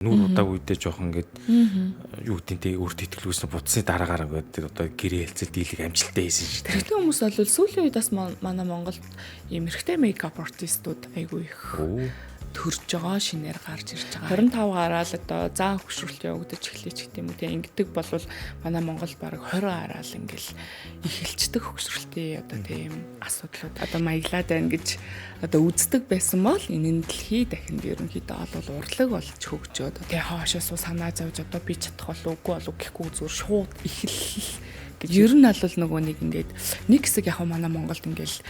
Нүүр удааг үедээ жоохон ингээд юу гэдээ өөртөө итгэлгүйсэн бутсны дараагаараа гэдэг одоо гэрээ хэлцэл дийлэг амжилттай хийсэн шүү дээ. Тэрхэн хүмүүс бол сүүлийн үед бас манай Монголд ийм эрэгтэй мейкап артистууд айгүй их төрж байгаа, шинээр гарч ирж байгаа. 25 гараад одоо заа хөшрөлт явагдаж эхлэе ч гэдэм үү те ингэдэг болвол манай Монгол баг 20 гараал ингээл эхэлцдэг хөшрөлтийн одоо тийм асуудлууд одоо маяглаад байна гэж одоо үздэг байсан бол энэ дэлхий дахинд ерөнхийдөө бол урлаг болж хөгжөөд тэгээ хаашаас санаа зовж одоо би чадах болов үгүй болов гэхгүй зүгээр шууд эхэлл гэж ер нь бол нөгөө нэг ингээд нэг хэсэг яг манай Монголд ингээл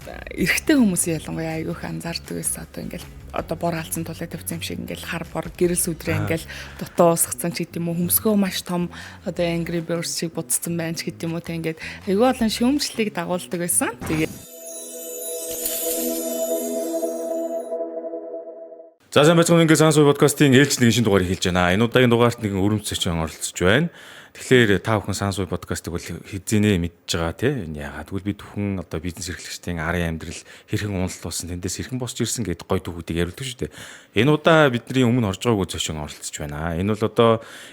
эрэгтэй хүмүүсийн ялангуяа айгүйх анзаардаг байсан одоо ингээл одоо бор алдсан тулаа тавьсан юм шиг ингээл хар бор гэрэл сүдрээ ингээл дутуу усгацсан ч гэдэм үү хөмсгөө маш том одоо Angry Birds шиг буцсан байна ч гэдэм үү те ингээд айгүй олон шүүмжлэлийг дагуулдаг байсан. Тэгээ За сайн байцгаана ингээд Сансуу подкастын ээлж нэгэн шинэ дугаарыг хэлж байна. Энэ удаагийн дугаарт нэгэн өрөмц зочин оролцож байна. Тэгэхээр та бүхэн Сансуу подкастыг бол хэзээ мэдж байгаа тийм. Яагаад гэвэл бид бүхэн одоо бизнес эрхлэгчдийн арын амьдрал хэрхэн уналт болсон тэндээс хэрхэн босч ирсэн гэдэг гоё түүхүүдийг яриулдаг шүү дээ. Энэ удаа бидний өмнө орж байгаагүй зочин оролцож байна. Энэ бол одоо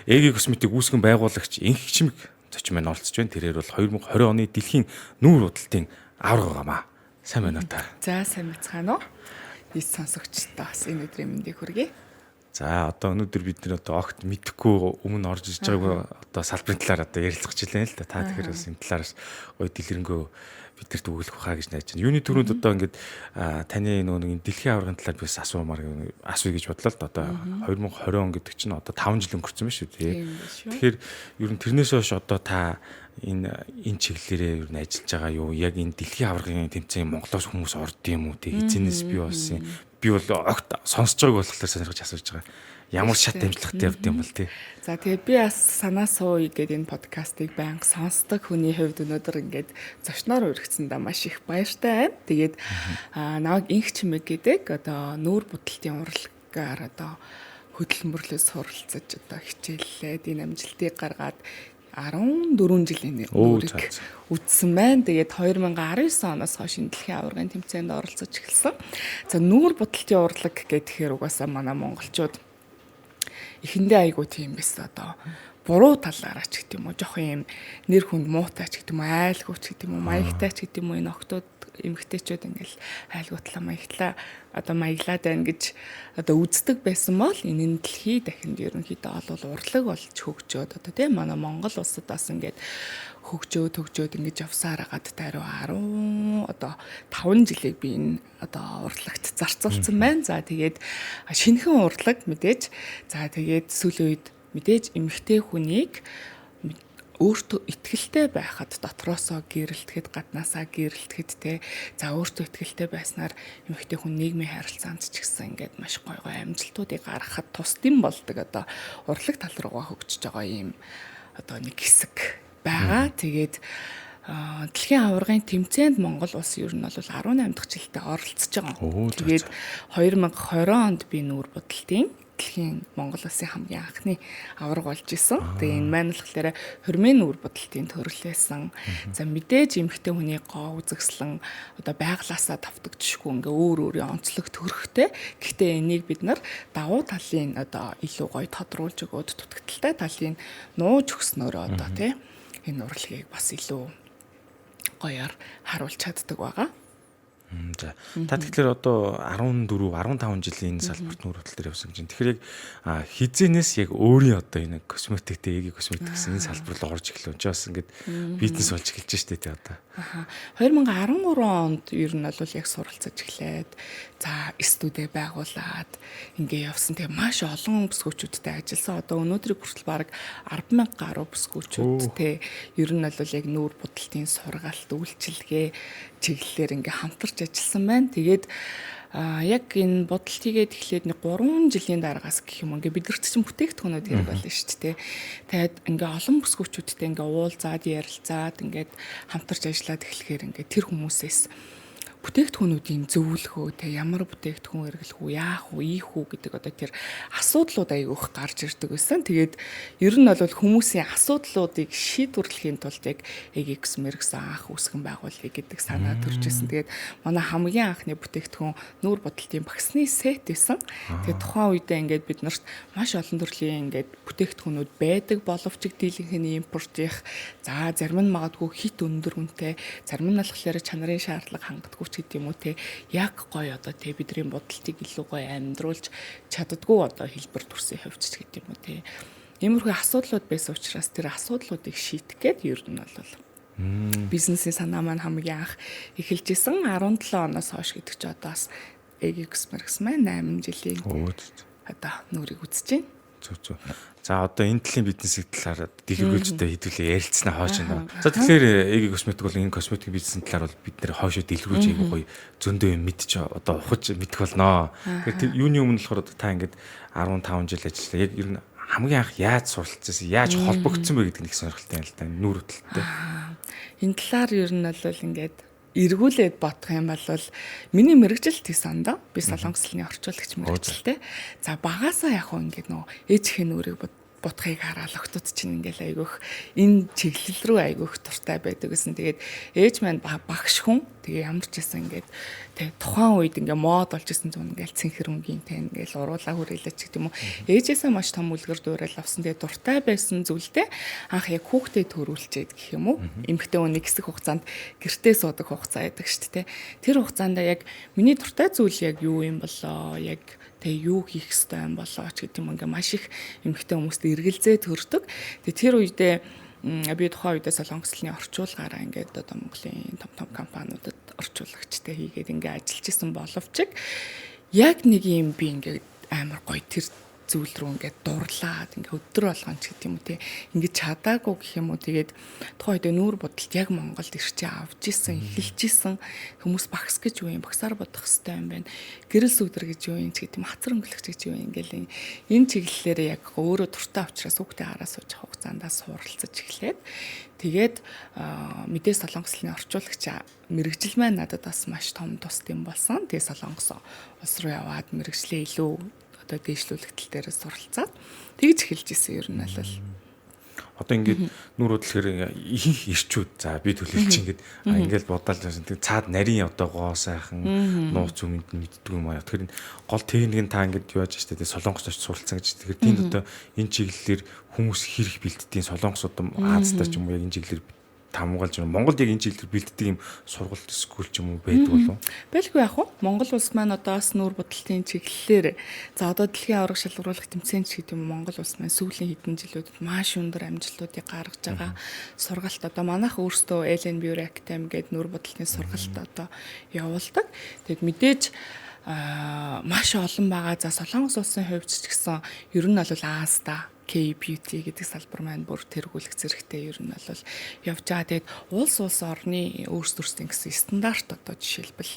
Эги косметик үүсгэн байгуулагч Инх Чимэг зочин маань оролцож байна. Тэрээр бол 2020 оны дэлхийн нүүр удалтын авраг байгаамаа. Сайн байна уу та? За сайн байцгаана уу? Ийс сонсогчдоо бас энэ өдрийн мэндийг хүргэе. За одоо өнөөдөр бид нэр одоо огт мэдэхгүй өмнө орж иж байгааг одоо салбарын талаар одоо ярилцах жилээ л да. Та тэгэхээр бас энэ талаараас гоё дэлгэрэнгүй бидэрт өгөх хаа гэж найж байна. Юуны төрөнд одоо ингээд таны нөгөө дэлхийн аваргын талаар бис асууя гэж бодлоо л да. Одоо 2020 он гэдэг чинь одоо 5 жил өнгөрцөн байна шүү дээ. Тэгэхээр ер нь тэрнээс хойш одоо та энэ чиглэлээр ер нь ажиллаж байгаа юу? Яг энэ дэлхийн аваргын тэмцээн Монголоос хүмүүс орд юм уу? Тэг эзэнээс би болсон. Би бол огт сонсож байгааг болохоор сонирхож асууж байгаа. Ямар шат амжилттай явд юм бол тий. За тэгээ би бас санаа сууя гэдэг энэ подкастыг байнга сонсдог хүний хувьд өнөөдөр ингээд зочноор өргөцсөндөө маш их баяртай байна. Тэгээд намайг Инх Чимэг гэдэг одоо нүүр будалтын урлагаар одоо хөдөлмөрлөөс суралцаж одоо хичээллээд энэ амжилтыг гаргаад 14 жилийн нүүрийг үдсэн байна. Тэгээд 2019 оноос хойш дэлхийн аваргын тэмцээнд оролцож эхэлсэн. За нүүр будалтын урлаг гэхээр угаасаа манай монголчууд эхэндээ айгуу тийм байсан одоо буруу талаараа ч гэдэм үү жоох юм нэр хүнд муутай ч гэдэм үү айлгууч гэдэм үү маягтай ч гэдэм үү энэ октод эмгтээчүүд ингээл айлгуутлаа маягтлаа одоо маяглаад байна гэж одоо үздэг байсан бол энэ дэлхий дахинд ерөнхийдөө бол урлаг болж хөгжөөд одоо тийм манай Монгол улсад бас ингээд хөгжөөд ингэж явсаар хагаад даруй 10 одоо 5 жилийг би энэ одоо урлагт зарцуулсан байна. За тэгээд шинэхэн урлаг мэдээж за тэгээд сүүлийн үед мэдээж эмэгтэй хүнийг өөртөө итгэлтэй байхад дотроосоо гэрэлтгэхэд гаднаасаа гэрэлтгэхэд те за өөртөө итгэлтэй байснаар эмэгтэй хүн нийгмийн харилцаанд ч гэсэн ингээд маш гоё амжилтуудыг гаргахад тусдим болдог одоо урлаг тал руугаа хөгжиж байгаа юм одоо нэг хэсэг байгаа. Тэгээд дэлхийн аваргын тэмцээнд Монгол улс ер нь бол 18 дахь жилдээ оролцож байгаа. Тэгээд 2020 онд би нүүр будалтын дэлхийн Монгол улсын хамгийн анхны аварга болж исэн. Тэгээ энэ маань болохоор хормын нүүр будалтын төрлөөсөн. За мэдээж эмэгтэй хүний гоо үзэгслэн одоо байглаасаа давтагдчихгүй ингээ өөрийн онцлог төрхтэй. Гэхдээ энийг бид нар давуу талын одоо илүү гоё тодруулж өгөөд дутагдaltaй талын нууж өгснөөрөө одоо тий энэ урлагийг бас илүү гоёор харуулж чаддаг байгаа. За. Та тэгэхээр одоо 14 15 жилийн салбарт нүүр хөдөл төр явсан гэж байна. Тэгэхээр яг хизэнээс яг өөрийн одоо энэ косметиктэй Эги косметик гэсэн энэ салбар руу орж эхлэв. Чи бас ингээд бизнес болж эхэлж штэ тий одоо. 2013 онд ер нь бол яг суралцаж эхлээд за студи байгуулад ингээ явсан. Тэгээ маш олон бүсгүүчүүдтэй ажилласан. Одоо өнөөдрийг хүртэл баг 100000 гаруй бүсгүүчүүдтэй ер нь бол яг нүүр будалтын сургалт үйлчилгээ чиглэлээр ингээ хамтарч ажилласан байна. Тэгээд яг энэ бодолт хийгээд эхлээд нэг 3 жилийн дараагаас гэх юм ингээ бидэрт чинь бүтээгдэхүүнүүд хэрэг болно шүү дээ. Тэгээд ингээ олон бүсгүүчүүдтэй ингээ уулзаад ярилцаад ингээд хамтарч ажиллаад эхлэхээр ингээ тэр хүмүүсээс бүтээгдэхүүнүүдийн зөвлөгөө те ямар бүтээгдэхүүн эргэлэх үү, яах үү, ийх үү гэдэг одоо тэр асуудлууд аягүйх гарч ирдэг байсан. Тэгээд ер нь бол хүмүүсийн асуудлуудыг шийдвэрлэхийн тулд яг EGX мэрэгсэн анх үүсгэн байгуулъя гэдэг санаа төрж ирсэн. Тэгээд манай хамгийн анхны бүтээгдэхүүн нүүр бодолтын багсны сет байсан. Тэгээд тухайн үедээ ингээд бид нарт маш олон төрлийн ингээд бүтээгдэхүүнүүд байдаг боловч дийлэнхний импортих за зарим нь магадгүй хит өндөр үнэтэй, зарим нь болохоор чанарын шаардлага хангадаггүй ч гэдэг юм уу те, яг гоё одоо те бидний бодолтыг илүү гоё амьдруулж чаддгүй одоо хэлбэр төрсөн хувьд ч гэдэг юм уу те. Иймэрхүү асуудлууд байсан учраас тэр асуудлуудыг шийдэх гээд ер нь бол бизнесийн санаа маань хамгийн анх эхэлж исэн 17 оноос хойш гэдэг чи одоо бас EGX мэрэгсэн маань 8 жилийн одоо нүрийг үзэж байна. Зүг. За одоо энэ талын бизнесийн талаар дэлгэрүүлжтэй хэдүүлээ ярилцсанаа хойш байна. За тэгэхээр EG Cosmetics бол энэ косметик бизнесийн талаар бол бид нэр хойшоо дэлгэрүүлж аягүй гоё зөндөө юм мэдчих одоо ухаж мэдэх болноо. Тэгэхээр юуны өмнө болохоор та ингээд 15 жил ажиллаа. Яг ер нь хамгийн анх яаж суралцсан, яаж холбогдсон бэ гэдэг нэг сонирхолтой юм л та нүүр хөдөлтөй. Энэ талаар ер нь бол ингээд эргүүлээд бодох юм бол миний мэрэгжилт хийсэн доо би солонгослны орчуулагч мэрэгжилтэй. За багасаа яг хөө ингээд нөө ээжхийн нүрийг бодохыг хараад охтууд чинь ингээл айгүйх энэ чиглэл рүү айгүйх дуртай байдаг гэсэн. Тэгээд ээж маань багш хүн. Тэгээ ямар ч байсан ингээд тэг тухайн үед ингээ мод болж исэн зүн ингээл цэнхэр өнгийн тэ ингээл уруулаа хүрээлээ ч гэдэг юм уу. Ээжээсээ маш том үлгэр дуурайл авсан. Тэгээ дуртай байсан зүйлдээ анх яг хүүхдэд төрүүлчихэд гэх юм уу. Эмэгтэй хүний хэсэг хугацаанд гэртээ суудаг хугацаа байдаг шүү дээ. Тэр хугацаанд яг миний дуртай зүйл яг юу юм болоо яг тэгээ юу хийх ёстой юм болоо ч гэдэг юм ингээ маш их эмэгтэй хүмүүст эргэлзээ төрдөг. Тэгээ тэр үедээ би тухайн үедээ солонгослны орчуулгаараа ингээд одоо Монголын том компаниудад орчуулагчтай хийгээд ингээд ажиллаж исэн боловч яг нэг юм би ингээд амар гоё тэр зүйл рүү ингээд дурлаад ингээд өдөр болгон ч гэдэг юм уу те ингээд чадаагүй гэх юм уу. Тэгээд тухайн үедээ нүүр бодолт яг Монголд ирчээ авч исэн эхэлж исэн хүмүүс багс гэж юу юм багсаар бодох хэрэгтэй юм байна. Гэрэл сүгдэр гэж юу юм ч гэдэг юм хацар өнгөлөгч гэж юу юм ингээл энэ чиглэлээр яг өөрөө дуртай учраас хүүхдээ хараа сууж хугацаандаа суралцаж эхлээд тэгээд мэдээ солонгослны орчуулагч мэрэгжил маань надад бас маш том тус юм болсон. Тэгээд солонгос улс руу яваад мэрэгжлээ илүү одоо дээшлүүлэх тал дээрээ суралцаад тэгж эхэлж исэн ер нь бол одоо ингээд нүр хөдлөхөр ихэнх ирчүүд за би төлөвлөж ингээд бодоол тэг цаад нарийн одоо гоо сайхан нууц өмнөд мэддэг юм аа. Тэгэхээр гол техник нь та ингээд юу яаж штэ солонгос очиж суралцсан гэж. Тэгэхээр тэнд одоо энэ чиглэлээр хүмүүс хэрэг бэлддэг солонгос одоо Азтай ч юм уу яг энэ чиглэлээр тамгалж байна. Монголд яг энэ чиглэлээр бэлддэг юм сургалт скул ч юм уу байдаг болов? Байлгүй яах вэ? Монгол улс маань одоо бас нүүр бодолтын чиглэлээр за одоо дэлхийн авраг шалгаруулах тэмцээн ч гэдэг юм Монгол улс маань сүүлийн хэдэн жилүүдэд маш өндөр амжилтуудыг гаргаж байгаа. Сургалт одоо манайх өөрсдөө Ellen Bureau Academy гэдэг нүүр бодолтын сургалт одоо явуулдаг. Тэгэд мэдээж маш олон байгаа. За солонгос улсын хувьд ч гэсэн ер нь бол Азта K-beauty гэдэг салбар маань бүр тэргүүлэх зэрэгтэй ер нь бол явж байгаа. Тэгээд улс орны өөрсдөрсдийн гэсэн стандарт одоо жишээлбэл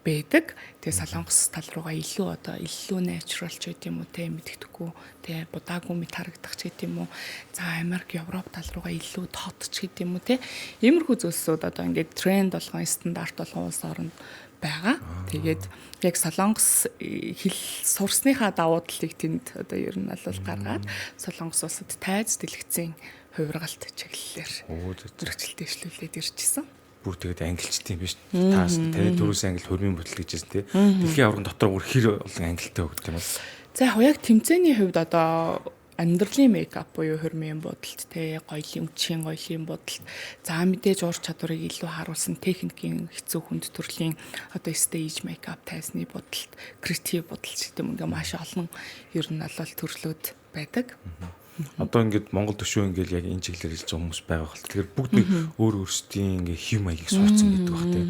байдаг. Тэгээд солонгос тал руугаа илүү natural ч гэдэг юм уу те мэддэхгүй те будаагүй мэд харагдах ч гэдэг юм уу. За Америк, Европ тал руугаа илүү тод ч гэдэг юм уу те. Иймэрхүү зүйлсүүд одоо ингээд тренд болгон стандарт болгон улс орнд байгаа. Тэгээд яг солонгос хэл сурсныхаа давуу талыг тэнд одоо ер нь бол гаргаад солонгос улсад тайз дэлгэцийн хувиргалт чиглэлээр зөрчилтэй эшлүүлээд ирчихсэн. Бүр тэгээд ангилчт юм биш. Таас таны төрөөс ангил хөрмийн бүтэл гэжсэн тий. Дэлхийн аврагын дотор бүр хэр олон ангилтай өгд юм бол. За яг тэмцээний хувьд одоо амьдралын мейкап буюу хөрмийн бодолт те гоёлын үчийн гоёлын бодолт за мэдээж уур чадварыг илүү харуулсан техникийн хэцүү хүнд төрлийн одоо stage makeup тайзны бодолт креатив бодолт гэдэг юм ингээ маш олон ер нь бол төрлүүд байдаг. Одоо ингээд Монгол төшөө ингээл яг энэ чиглэлээр хэлж байгаа хүмүүс байгаа хэл. Тэгэхээр бүгд нэг өөр өөрсдийн ингээ хэм маягийг суудсан гэдэг баг те.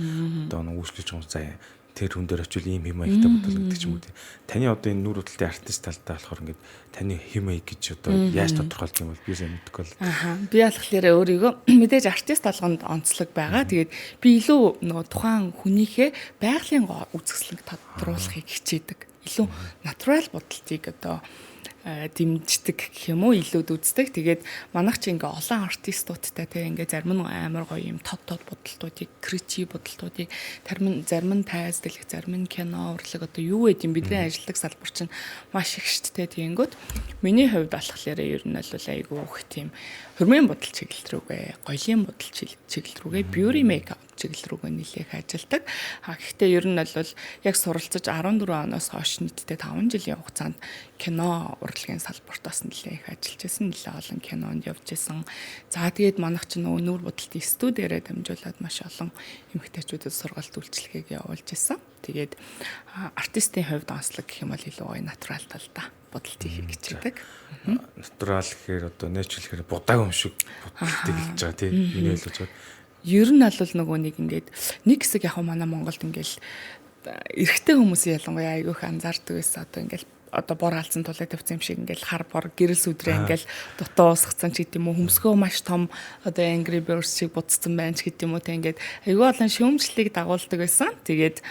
Одоо нэг үүсгэж байгаа заа тэр хүн дээр очил ийм хэм маягтай бодлогддог ч юм уу те. Таны одоо энэ нүүр хөдлөлтийн артист талдаа болохоор ингээд таны хэм маяг гэж одоо яаж тодорхойлох юм бол би сайн мэдэхгүй бол. Би болохоор өөрийгөө мэдээж артист толгонд онцлог байгаа. Тэгээд би илүү нөгөө тухайн хүнийхээ байгалийн үзэсгэлэнг тодруулахыг хичээдэг. Илүү натурал бодолтыг одоо дэмждэг гэх юм уу, илүүд үздэг. Тэгээд манайх чи ингээ олон артистуудтай те ингээ зарим нь амар гоё юм тод бодолтуудыг, креатив бодолтуудыг зарим нь тайз дэлгэх, зарим нь кино урлаг одоо юу гэдэг юм бидний ажилладаг салбар чинь маш их штэ тэгэнгүүт миний хувьд болохоор ер нь бол айгүй их тийм хөрмийн бодол чиглэл рүүгээ, гоёлын бодол чиглэл рүүгээ, beauty makeup чиглэл рүүгээ нэлээх ажилдаг. Гэхдээ ер нь бол яг суралцаж 14 оноос хойш нийтдээ 5 жилийн хугацаанд кино урлагийн салбарт бас нэлээх ажиллаж байсан, нэлээ олон кинонд явж байсан. За тэгээд манайх ч нүүр бодолтын студиэрээ дамжуулаад маш олон эмэгтэйчүүдэд сургалт үйлчилгээг явуулж байсан. Тэгээд артистийн хувьд онцлог гэх юм бол илүү гоё натурал талдаа бодолтыг хийж байдаг. Натурал гэхээр одоо нэчрэл гэхээр будааг юм шиг бодолтыг хийж байгаа тийм миний ойлгож байгаа. Ер нь бол нөгөө нэг ингээд нэг хэсэг яг манай Монголд ингээл эрэгтэй хүмүүсийн ялангуяа айгүйх анзаардаг байсан. Одоо ингээл одоо бор алдсан тулаад тавьсан юм шиг ингээл хар бор гэрэл сүдрээ ингээл дутуу усгацсан ч гэдэм үү, хөмсгөө маш том одоо Angry Birds шиг буцсан байна ч гэдэм үү, тэ ингээд айгүй олон шүүмжлэлийг дагуулдаг байсан. Тэгээд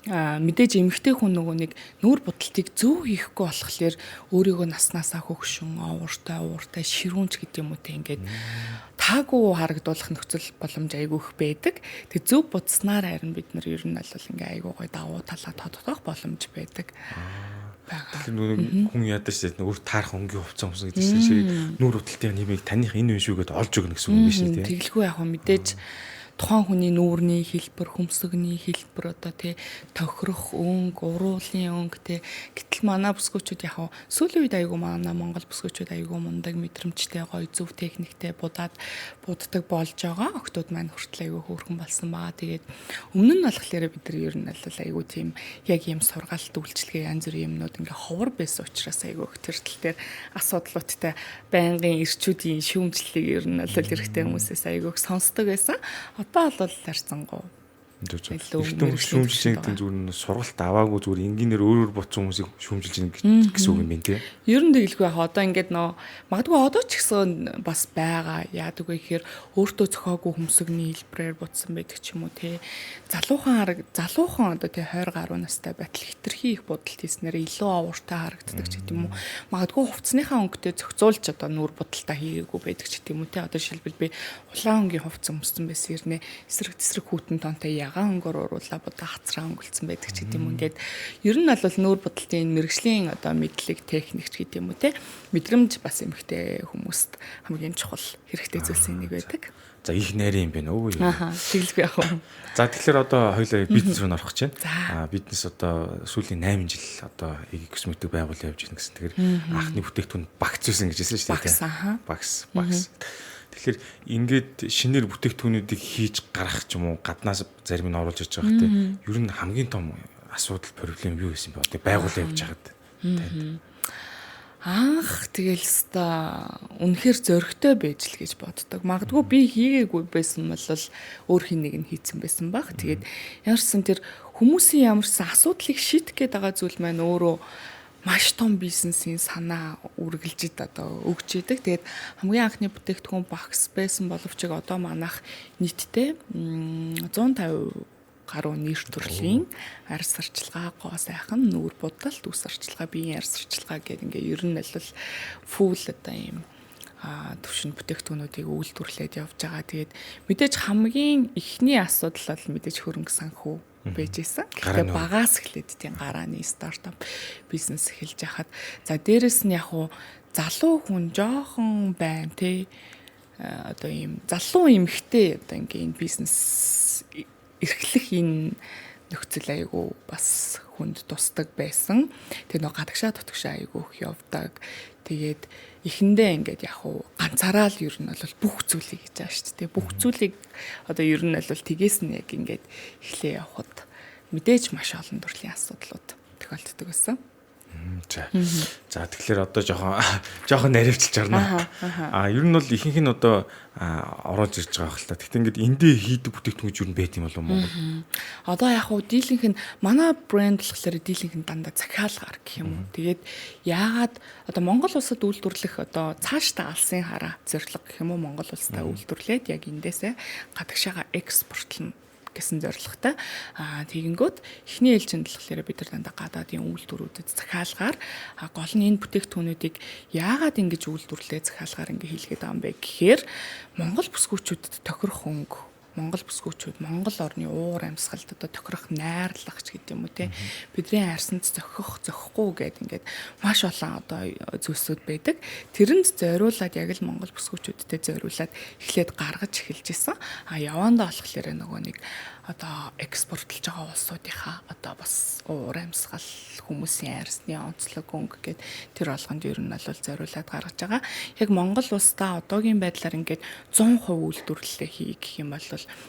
мэдээж эмэгтэй хүн нөгөө нэг нүүр бодолтыг зөв хийхгүй болохоор өөрийгөө наснаасаа хөгшин, ууртай, ширүүнч гэдэг юм уу те ингээд таагүй харагдуулах нөхцөл боломж айгүй их байдаг. Тэг зөв бодснаар харин бид нар ер нь бол ингээ айгүй гой давуу талаа тодтогдох боломж байдаг. Тэгэхээр хүн ядаж шүү дээ. Өөр таарах өнгийн хувцас хүмүүс гэдэг шиг нүүр бодолтын нэмийг таних энэ юм шүү гэдээ олж өгнө гэсэн үг юм биш үү те. Тэглгүй яг мэдээж тухайн хүний нүүрний хэлбэр, хөмсгний хэлбэр одоо тий тохирох өнгө, уруулын өнгө тий. Гэтэл манай бүсгүүчүүд яг сүүлийн үед айгүй манай Монгол бүсгүүчүүд айгүй мундаг мэдрэмжтэй гоё зөв техниктэй буддаг болж байгаа. Октод маань хүртэл айгүй хөөрхөн болсон баа. Тэгээд өмнө нь болохоор бид нар ер нь бол айгүй тийм яг юм сургаалт үйлчилгээ янз бүрийн юмнууд ингээ ховор байсан учраас айгүй их тэр тал дээр асуудлуудтай байнгын ирчүүдийн шүүмжлэлийг ер нь бол эрэгтэй хүмүүсээс айгүй их сонсдог байсан. Одоо бол харьцангуй илүү шүүмжилж байгаа зүгээр нь сургалт аваагүй зүгээр энгийнээр өөрөөр буцсан хүмүүсийг шүүмжилж байгаа гэсэн үг юм байна тий. Ер нь тэгэлгүй яг одоо ингээд магадгүй одоо ч гэсэн бас байгаа. Яадаг вэ гэхээр өөртөө зохиогүй хөмсгний хэлбрээр буцсан байдаг ч юм уу тий. Залуухан одоо тий 20 гаруй настай байтал хитрхи их бодолт хийснээр илүү авууртай харагддаг ч гэдэг юм уу. Магадгүй хувцсныхаа өнгөтэй зохицуулж одоо нүүр бодолтоо хийгээгүй байдаг ч гэдэг юм уу тий. Одоо жишээлбэл би улаан өнгийн хувцас өмссөн байсан хэрнээ эсрэг хүүтэн тонтой ягаан өнгөөр уруулаа бодоо хацраа өнгөлцсөн байдаг ч гэдэг юм. Ингээд ер нь бол нүүр бодолтын мэрэгжлийн одоо мэдлэг техник ч гэдэг юм уу те мэдрэмж бас эмхтэй хүмүүст хамгийн чухал хэрэгтэй зүйлсийн нэг байдаг. За их найрын юм байна өө. Тэгэлгүй яг уу. За тэгэхээр одоо хоёулаа бизнес руу орох гэж байна. Бизнес одоо сүүлийн 8 жил одоо косметик байгуулалт явж байна гэсэн. Тэгэхээр анхны бүтээгдэхүүн багц байсан гэж хэлсэн шүү дээ. Багц. Тэгэхээр ингээд шинээр бүтээгдэхүүнүүдийг хийж гаргах ч юм уу гаднаас зарим нь оруулж иж байгаа хэрэг. Ер нь хамгийн том асуудал проблем юу байсан бэ? Одоо байгууллага явж хагаад. Тэгэл өста үнэхээр зөрөгтэй байж л гэж боддог. Магадгүй би хийгээгүй байсан бол өөр хин нэг нь хийцэн байсан баг. Тэгээд ямарсан тэр хүмүүсийн ямарсан асуудлыг шийдэх гээд байгаа зүйл маань өөрөө маш том бизнесийн санаа үргэлжид одоо өгч идэг. Тэгээд хамгийн анхны бүтээгдэхүүн багс байсан боловч одоо манайх нийтдээ 150 гаруй нэр төрлийн арьс арчилгаа, гоо сайхан, нүүр будалт, үс арчилгаа, биеийн арьс арчилгаа гэдэг ингээ ер нь бол фул одоо ийм төвшин бүтээгдэхүүнүүдийг үйлдвэрлээд явж байгаа. Тэгээд мэдээж хамгийн ихний асуудал бол мэдээж хөрөнгө санхүү байж исэн. Гэхдээ багаас эхлээд тийм гарааны стартап бизнес эхэлж яхад за дээрэс нь яг уу залуу хүн жоохон байна тий одоо ийм залуу эмэгтэй одоо ингээ энэ бизнес эрхлэх энэ нөхцөл айгу бас хүнд тусдаг байсан. Тэгээ нөгөө гадагшаа тутагшаа айгу их явдаг. Тэгээд эхэндээ ингээд яг уу ганцаараа л ер нь бол бүх зүйлийг хийж байгаа шүү дээ. Бүх зүйлийг одоо ер нь бол тгээс нь яг ингээд эхлээ явахад мэдээж маш олон төрлийн асуудлууд тохиолддог байсан. За тэгэхээр одоо жоохон наривчилж орно. Ер нь бол ихэнх нь одоо оруулж ирж байгаа хэл та. Гэхдээ ингээд эндээ хийдэг бүтээгдэхүүн юу байт юм болов Монгол. Одоо яг уу дийлэнх нь манай брэнд болохоор дийлэнх нь дандаа захиалгаар гэх юм уу. Тэгээд яагаад одоо Монгол улсад үйлдвэрлэх одоо цаашдаа алсын хараа зорилго гэх юм уу Монгол улстай үйлдвэрлээд яг эндээсээ гадагшаага экспортлно гэсэн зорилготой. Тэгэнгүүт эхний ээлжинд болохоор бид нар дандаа гадаадын үйлдвэрүүдэд захиалгаар гол нь энэ бүтээгдэхүүнүүдийг яагаад ингэж үйлдвэрлэлээ захиалгаар ингэ хийлгээд байгаа юм бэ гэхээр Монгол бүсгүүчүүдэд тохирох өнгө, Монгол бүсгүүчүүд Монгол орны уур амьсгалд одоо тохирох найрлах ч гэдэг юм уу те бидний арьсанд зохихгүй гэдэг ингээд маш олон одоо зүйлсүүд байдаг. Тэрэнд зориулаад яг л Монгол бүсгүүчүүдтэй зориулаад эхлээд гаргаж эхэлж исэн. Явандаа болохоор нөгөө нэг одоо экспортлж байгаа улсуудынхаа одоо бас уур амьсгал хүмүүсийн арьсны онцлог өнгө гэд тэр болгонд ер нь бол зориулаад гаргаж байгаа. Яг Монгол улсдаа одоогийн байдлаар ингээд 100% үйлдвэрлэлээ хий гэх юм бол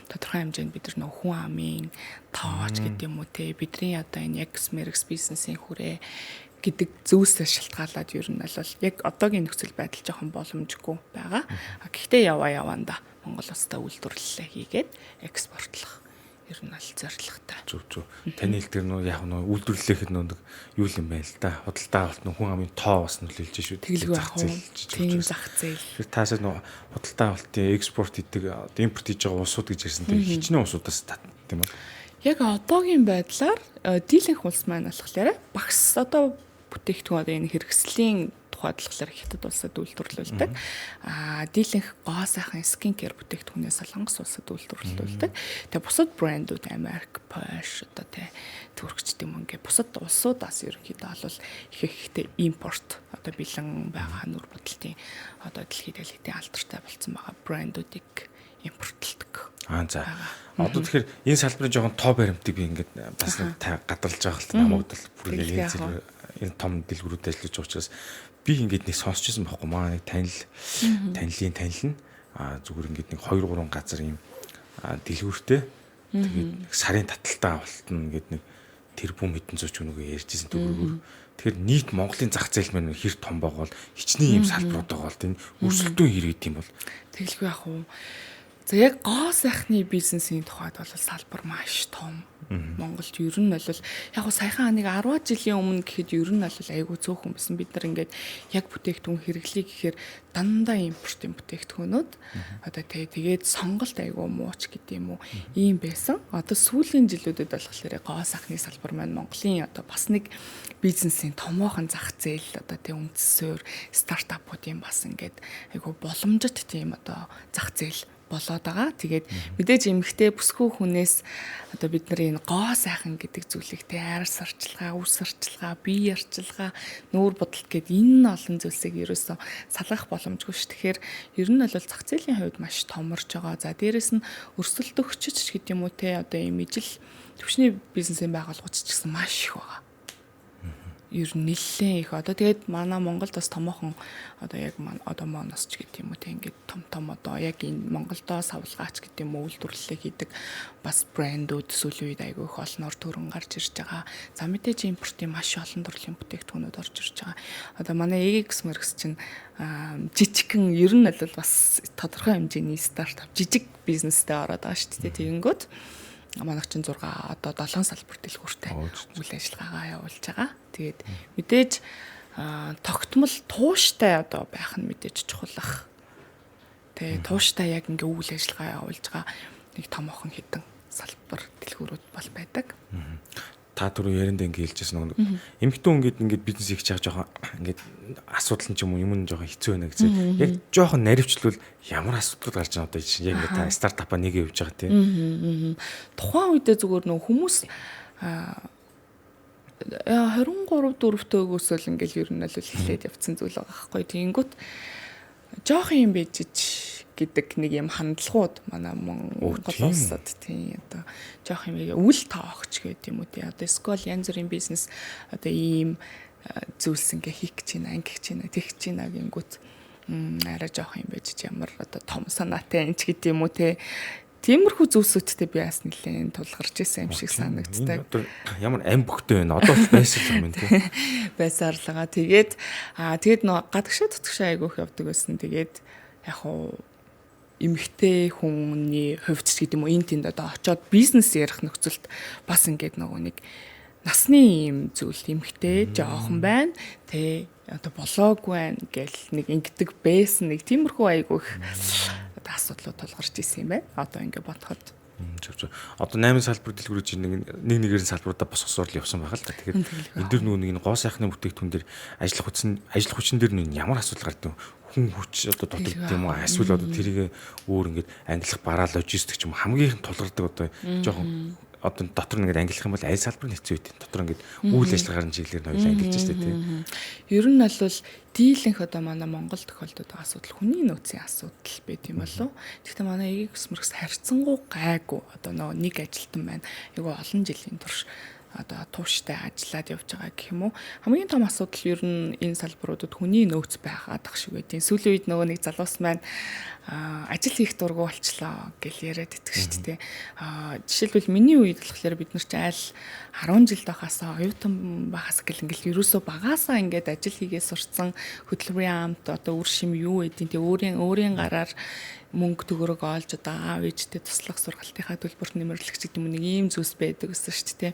тодорхой хэмжээнд бид нар хүн амын тооч гэдэг юм уу те бидний одоо энэ X-Merx бизнесийн хүрээ гэдэг зүйлсээ шалтгаалаад ер нь бол яг одоогийн нөхцөл байдал жоохон боломжгүй байгаа. Гэхдээ явандаа Монгол улсдаа үйлдвэрлэлээ хийгээд экспортлох ер нь аль зорилготой. Зүг. Таны хэлдгэр нөө яг нөө үйлдвэрлэхэд нөө юу юм байл та. Худалдаа авалт нөө хүн амын тоо бас нөлөөлж шүү. Тэглгүй яг тийм зах зээл. Таасаа нөө худалдаа авалтын экспорт хийдэг импорт хийж байгаа улсууд гэж ярьсан. Тэгээ хичнээн улсуудаас тийм үү? Яг одоогийн байдлаар дийлэнх улс маань болохоор багс одоо бүтээгдэхүүн одоо энэ хэрэгслийн тухайд болохоор хятад улсад үйлдвэрлүүлдэг. Дийлэнх гоо сайхан скин кер бүтээгдэхүүнээс солонгос улсад үйлдвэрлүүлдэг. Тэгээ бусад брэндүүд Америк, Польш одоо Туркчд юм ингээ бусад улсуудаас ерөнхийдөө бол ихтэй импорт одоо бэлэн байгаа нүр бодолтын одоо дэлхийд дэлхийдээ алдартай болсон байгаа брэндүүдийг импортлдог. За. Одоо тэгэхээр энэ салбарын жоохон тоо баримтыг би ингээд бас гадарлаж байгаа л намайг бол бүр ингээд энэ том дэлгүүрүүд ажиллаж байгаа учраас би ингээд нэг сонсчихсан байхгүй маа нэг танилын танил нь зүгээр ингээд нэг 2-3 газар ийм дэлгүүртэй тэгээд сарын таталтаа авалтна ингээд нэг тэрбум хэдэн зууч өнөөгөө ярьжсэн төгрөгөөр тэгэхээр нийт Монголын зах зээл маань хэр том байгаа бол хичнээн ийм салбарууд байгаа бол энэ өрсөлдөөн хэрэг юм бол тэгэлгүй яг уу. За яг гоо сайхны бизнесийн тухайд бол салбар маш том. Монголд ер нь бол яг саяхан нэг 10 жилийн өмнө гэхэд ер нь бол айгүй цөөхөн байсан. Бид нар ингээд яг бүтээгдэхүүн хэрэглэе гэхээр дандаа импортын бүтээгдэхүүнүүд одоо тэгээд сонголт айгүй мууч гэдэг юм уу ийм байсан. Одоо сүүлийн жилүүдэд болохоор гоо сайхны салбар маань Монголын одоо бас нэг бизнесийн томоохон зах зээл одоо үндсээр стартапуудын бас ингээд айгүй боломжит тийм одоо зах зээл болоод байгаа. Тэгээд мэдээж эмэгтэй бүсгүй хүнээс одоо бид нар энэ гоо сайхан гэдэг зүйлийг арьс арчилгаа, үс арчилгаа, бие арчилгаа, нүүр бодлол гэд энэ олон зүйлсийг ерөөсөө салгах боломжгүй ш. Тэгэхээр ер нь бол зах зээлийн хувьд маш томорж байгаа. За дээрэс нь өрсөлдөгчч гэдэг юм уу те одоо ийм ижил төвчний бизнесийн байгууллагууд ч гэсэн маш их байгаа. Ер нь нэлээд их одоо тэгээд манай Монголд бас томоохон одоо яг одоо Моноос ч гэдэг юм уу те ингээд том одоо яг энэ Монголдоо савлгаач гэдэг юм уу үйлдвэрлэлээ хийдэг бас брэндүүд сүүлийн үед айгүй их олноор төрөн гарч ирж байгаа. За мэдээж импортын маш олон төрлийн бүтээгдэхүүнүүд орж ирж байгаа. Одоо манай X-Merx чинь жижигхэн ер нь бол бас тодорхой хэмжээний стартап жижиг бизнестэй ороод байгаа шүү дээ. Тэгэнгүүт манайх чинь 6 одоо 7 салбар дэлгүүртэй үйл ажиллагаагаа явуулж байгаа. Тэгээд мэдээж тогтмол тууштай одоо байх нь мэдээж чухалах. Тэгээд тууштай яг ингээ үйл ажиллагаа явуулж байгаа нэг томоохон хідэн салбар дэлгүүрүүд бол байдаг. Та түрүү ярианд ингээ хэлжсэн нэг эмхтэн ингээд бизнес хийж байгаа жоохон ингээд асуудал нь ч юм уу юм нь жоохон хэцүү байна гэсэн. Яг жоохон наривчлвал ямар асуудал гарч байгаа одоо яг ингээ та стартапа нэг явж байгаа тийм. Тухайн үедээ зүгээр нөх хүмүүс 23-4 төгөөсөл ингээл ер нь л эхлээд явцсан зүйл байгаа байхгүй. Тэгэнгүүт жоохон юм бийжиж гэдэг нэг юм хандлагууд манай Монгол улсад тийм одоо жоох юм үл тоогч гэдэг юм уу тий одоо скол янз бүрийн бизнес одоо ийм зүйлс ингээ хийх гэж байна ангих гэж байна тэгх гэж байна гингүүт арай жоох юм байж ямар одоо том санаатай энэ ч гэдэг юм уу тий тиймэрхүү зүйлсүүдтэй би бас нэлээд тулгарч ирсэн юм шиг санагддаг. Ямар ам бөхтэй байна. Одоо байсан юм тий. Байсаарлага. Тэгээд нөө гадагшаа тутагшаа айгүйх явдаг байсан. Тэгээд яг хуу эмэгтэй хүний хувьд ч гэдэг юм уу энэ тэнд одоо очиод бизнес ярих нөхцөлд бас ингээд нөгөө нэг насны юм зүйл эмэгтэй жоохон байна. Тэ одоо болоогүй байна гэл нэг ингэдэг байсан нэг тиймэрхүү айгүйх асуудлууд тулгарч ирсэн юм байна. Одоо ингээд бодоход. Зөв. Одоо 8 салбар дэлгүүрж нэг нэгээр нь салбаруудаа босгосоор л явсан байгаа л та. Тэгэхээр энэ дэр нэг гоо сайхны бүтээгдэхүүн дээр ажил хүчин дээр нь ямар асуудал гардаг хүн хүч одоо дутагддаг юм уу? Эсвэл одоо тэрийг өөр ингээд ангилах бараа логистик ч юм хамгийн тулгардаг одоо жоохон одоо дотор нэгэд ангилах юм бол аль салбар нь хэцүү үйт. Дотор ингээд үйл ажиллагааны чиглэлээр нь хоёул ангилж штэ тийм. Ер нь бол дийлэнх одоо манай Монгол тохиолдод байгаа асуудал хүний нөөцийн асуудал байт юм болов. Гэхдээ манай эгс мөрөс харьцангуй гайгүй одоо нэг ажилтан байна. Айгу олон жилийн турш одоо тууштай ажиллаад явж байгаа гэх юм уу. Хамгийн том асуудал ер нь энэ салбаруудад хүний нөөц байгаадах шиг байдیں۔ Сүүлийн үед нэг залуус маань ажил хийх дургу болчлоо гэж яриад идэх шүү дээ. Жишээлбэл миний үед болохоор бид нар ч айл 10 жил байхасаа оюутан байхас гэл ингээл ерөөсөө багаасаа ингээд ажил хийгээ сурцсан хөтөлбөрийн амт одоо үр шим юу гэдیں۔ Тэ өөрийн гараар мөнгө төгрөг олж одоо аав ээжтэй туслах сургалтынхаа төлбөрт нэмэрлэгч гэдэг юм нэг ийм зүйлс байдаг гэсэн шүү дээ.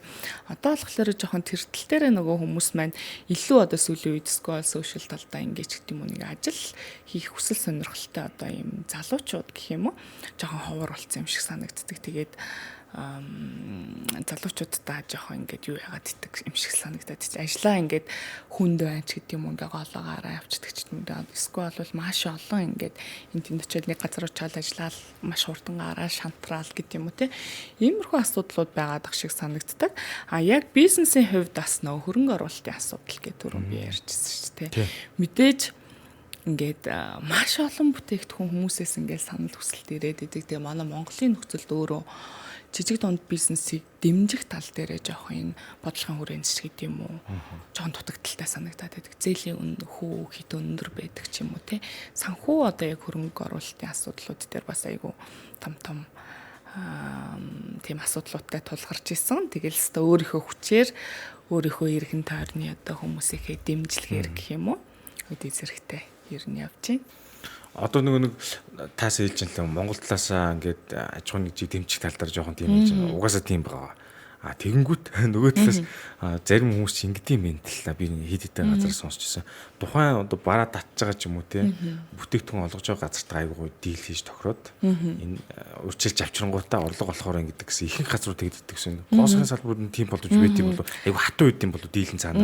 Одоо болохоор жоохон тэртэл дээр нөгөө хүмүүс маань илүү одоо сүүлийн үед скол сошиал талдаа ингэж гэдэг юм нэг ажил хийх хүсэл сонирхолтой одоо ийм залуучууд гэх юм уу жоохон ховор болсон юм шиг санагддаг. Тэгээд залуучуудаа жоохон ингээд юу яагаад идэх юм шиг санагдаад чи ажиллаа ингээд хүнд байна ч гэдэг юм ингээ гоолоогаараа явчихдаг ч юм даа. Эсвэл бол маш олон ингээд энэ тэнд очиод нэг газар очиад ажиллаад маш хурдан гараа шантраал гэдэг юм уу те. Иймэрхүү асуудлууд байгаад ах шиг санагддаг. Яг бизнесийн хувьд бас нөө хөрөнгө оруулалтын асуудал гэдэг түрүүн би ярьжсэн шүү дээ. Мэдээж ингээд маш олон бүтээгдэхүүн хүмүүсээс ингээд санал хүсэлт ирээд идэг. Тэгээ манай Монголын нөхцөлд өөрөө жижиг дунд бизнесийг дэмжих тал дээрээ жоох энэ бодлогын хүрээнд шиг гэдэг юм уу. Жохон дутагдaltaй санагдаад байдаг. Зээлийн хүү хит өндөр байдаг ч юм уу те. Санхүү одоо яг хөрөнгө оруулалтын асуудлууд дээр бас айгүй том тийм асуудлуудтай тулгарч исэн. Тэгэл өстө өөрийнхөө хүчээр өөрийнхөө эргэн тойрны одоо хүмүүсийнхээ дэмжлэгээр гэх юм уу. Үдий зэрэгтэй ер нь явж байна. Одоо нэг таас хэлж байгаа Монгол талаасаа ингээд аж ахуйн нэгжийг дэмжих тал дээр жоохон тийм хэлж байгаа. Угаасаа тийм байгаа. Тэгэнгүүт нөгөө талаас зарим хүмүүс чинь ингэдэм юм л би хэд хэдэн газар сонсчихсан. Тухайн одоо бараа татж байгаа ч юм уу те бүтээгдэхүүн олгож байгаа газартаа айгуу дийл хийж тохироод энэ урьдчилж авчрангуудаа орлого болохоор ингэдэг гэсэн ихэнх газрууд тэгдэг гэсэн. Гоосхын салбарууд нь тийм болож байдаг болов айгуу хатуу үед юм болов дийлэн цаана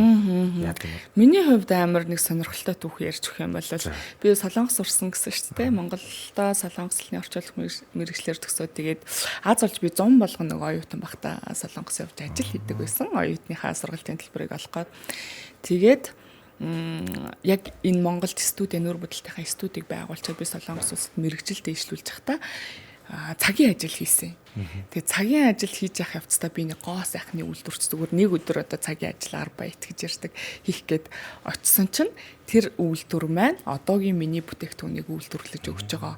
яа тийм бол. Миний хувьд амар нэг сонирхолтой түүх ярьж өгөх юм бол би Солонгос сурсан гэсэн шүү дээ. Монголда солонгослын орчуулах мэргэжлэр төгсөөд тэгээд аз олж би 100 болгоно нэг оюутан багтаа Солонгос явж ажил хийдэг байсан. Оюутныхаа сургалтын төлбөрийг олоход. Тэгээд яг энэ Монголд студийн нүүр будалтынхаа студийг байгуулчаад би Солонгос улсад мэргэжил дэвшлүүлж байхдаа цагийн ажил хийсэн. Тэгээд цагийн ажил хийж явах явцдаа би нэг гоо сайхны үйлдвэрч зүгээр нэг өдөр одоо цагийн ажил 10 баят гэж ярьдаг хийх гээд очисон чинь тэр үйлдвэр маань одоогийн миний бүтээгдэхүүнийг үйлдвэрлэж өгч байгаа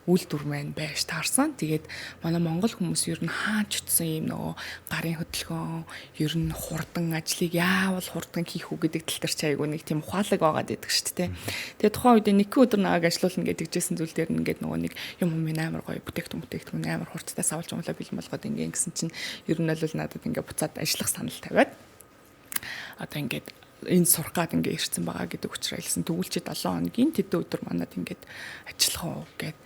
үйлдвэр маань байж таарсан. Тэгээд манай монгол хүмүүс ер нь хаач утсан юм нөгөө гарын хөдөлгөөн ер нь хурдан ажлыг яавал хурдан хийх үү гэдэг тал дээр ч айгүй нэг тийм ухаалаг байгаад байдаг шүү дээ. Тэгээд тухайн үед нэг өдөр нааг ажиллуулна гэдэг жисэн зүйл дээр ингээд нөгөө нэг юм амар гоё бүтээгдэхүүн амар хурцтай савлж өмлөө бэлэн болгоод ингээд гисэн чинь ер нь бол надад ингээд буцаад ажиллах санал тавиад одоо ингээд энэ сурах гад ингээ ирсэн байгаа гэдэг учраас хэлсэн. Тэгвэл чи 7 хоногийн тэдэн өдөр манад ингээд ажиллах уу гэд.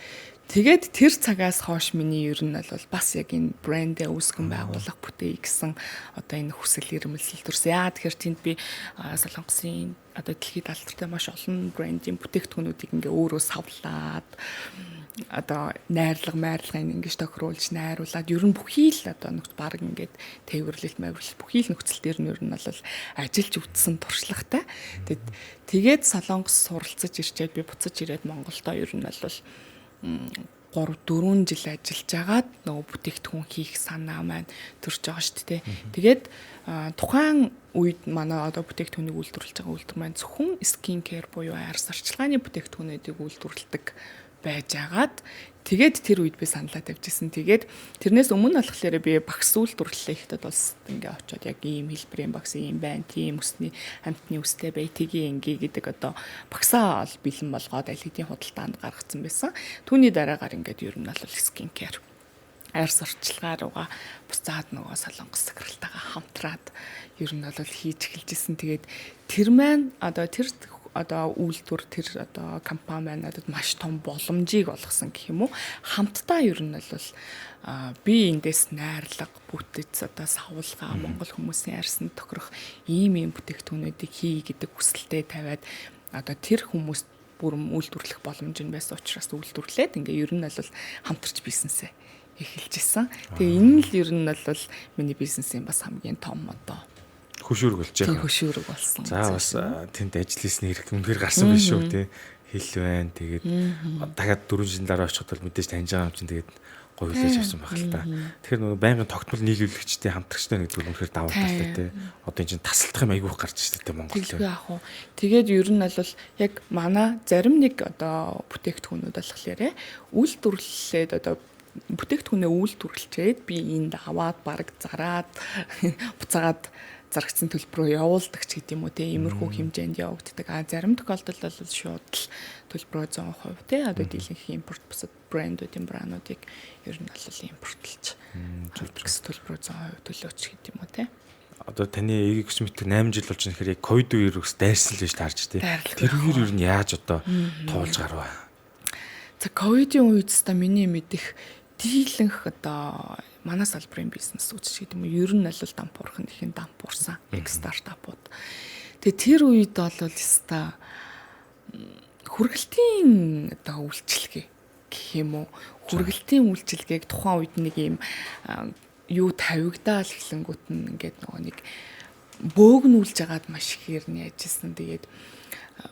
Тэгээд тэр цагаас хойш миний ер нь бол бас яг энэ брэндээ үүсгэн байгуулах бүтээе гэсэн одоо энэ хүсэл эрмэлзэл төрсөн. Яа тэгэхээр тэнд би Солонгосын одоо дэлхийд алдартай маш олон брэндийн бүтээгдэхүүнүүдийг ингээ өөрөө савлаад одоо найрлагын ингэж тохируулж найруулад ер нь бүхий л одоо баг ингээд тээвэрлэлт бүхий л нөхцөл дээр нь ер нь бол ажиллаж үтсэн туршлагатай. Тэгээд Солонгос суралцаж ирчээд би буцаж ирээд Монголдо ер нь бол 3-4 жил ажиллаж агаад нөгөө бүтээгдэхүүн хийх санаа маань төрж байгаа шүү дээ. Тэгээд тухайн үед манай одоо бүтээгдэхүүнийг үйлдвэрлэж байгаа үйлдвэр маань зөвхөн скин кер буюу арьс арчилгааны бүтээгдэхүүнүүдийг үйлдвэрлэдэг байж агаад тэгээд тэр үед би саналаа тавьжсэн. Тэгээд тэрнээс өмнө болохоор би багс үйлдвэрлэлээ ихэд улсад ингээ очиод яг ийм хэлбэрийн багс ийм байна, тийм өсний хамтны өстэй бай, тгийн ингээ гэдэг одоо багсаа ол бэлэн болгоод аль хэдийн худалдаанд гаргацсан байсан. Түүний дараагаар ингээд ер нь бол скин кер арьс орчилгаа руугаа буцаад нөгөө солонгос сахиралтайгаа хамтраад ер нь бол хийж эхэлжсэн. Тэгээд тэр маань одоо тэр одоо үйлдвэр тэр одоо компани маань надад маш том боломжийг олгосон гэх юм уу. Хамтдаа ер нь бол би эндээс найрлага бүтэц одоо савлгаа Монгол хүмүүсийн арьсанд тохирох ийм бүтээгдэхүүнүүдийг хий гэдэг хүсэлтэд тавиад одоо тэр хүмүүст бүрэн үйлдвэрлэх боломж нь байсан учраас үйлдвэрлээд ингээ ер нь бол хамтарч бизнесээ эхэлж исэн. Тэгээ энэ л ер нь бол миний бизнесийн бас хамгийн том одоо хөшүүрэг болж байгаа. Хөшүүрэг болсон. За бас тэнд ажил хийсний хэрэг үнээр гарсан биш үү те. Хэл байна. Тэгээд дахиад 4 жилийн дараа очиход бол мэдээж таньж байгаа юм чинь тэгээд гоё хүлээж авсан байх л та. Тэгэхээр нөгөө байнгын тогтмол нийлүүлэгчтэй хамтрагчтай нэг зүйл үнэхээр давуу талтай те. Одоо энэ чинь тасалдах юм айгүйх гарч ирсэн те Монголд. Тэглгүй яах вэ? Тэгээд ер нь бол яг манай зарим нэг одоо бүтээгдэхүүнүүд болохоор үйлдвэрлэлээд одоо бүтээгдэхүүнээ үйлдвэрлэчээд би энд аваад бараг зараад буцаагаад зарагдсан төлбөрөө явуулдаг ч гэдэм үү те, иймэрхүү хэмжээнд явагддаг. Зарим тохиолдолд бол шууд л төлбөрөө 100% те, одоо дийлэнх импорт бусад брэндүүдийн браануудыг ер нь бол импортлж төлбөрөө 100% төлөөч гэдэм үү те. Одоо таны экосметик 8 жил болж байгаа хэрэг ковид үеэр ус дайрсан л гэж таарч те. Тэр үеэр ер нь яаж одоо туулж гарваа? За ковидын үед та миний мэдих дийлэнх одоо манай салбарын бизнес үүсч гэдэг юм. Ер нь бол дампуурхан ихэн дампуурсан стартапууд. Тэгээ тэр үед бол өста хүргэлтийн одоо үйлчилгээ гэх юм уу. Хүргэлтийн үйлчилгээг тухайн үед нэг юм юу тавигдаал эхлэнгүүт нь ингээд нөгөө нэг бөөгнүүлж агаад маш ихээр нь яжсэн. Тэгээд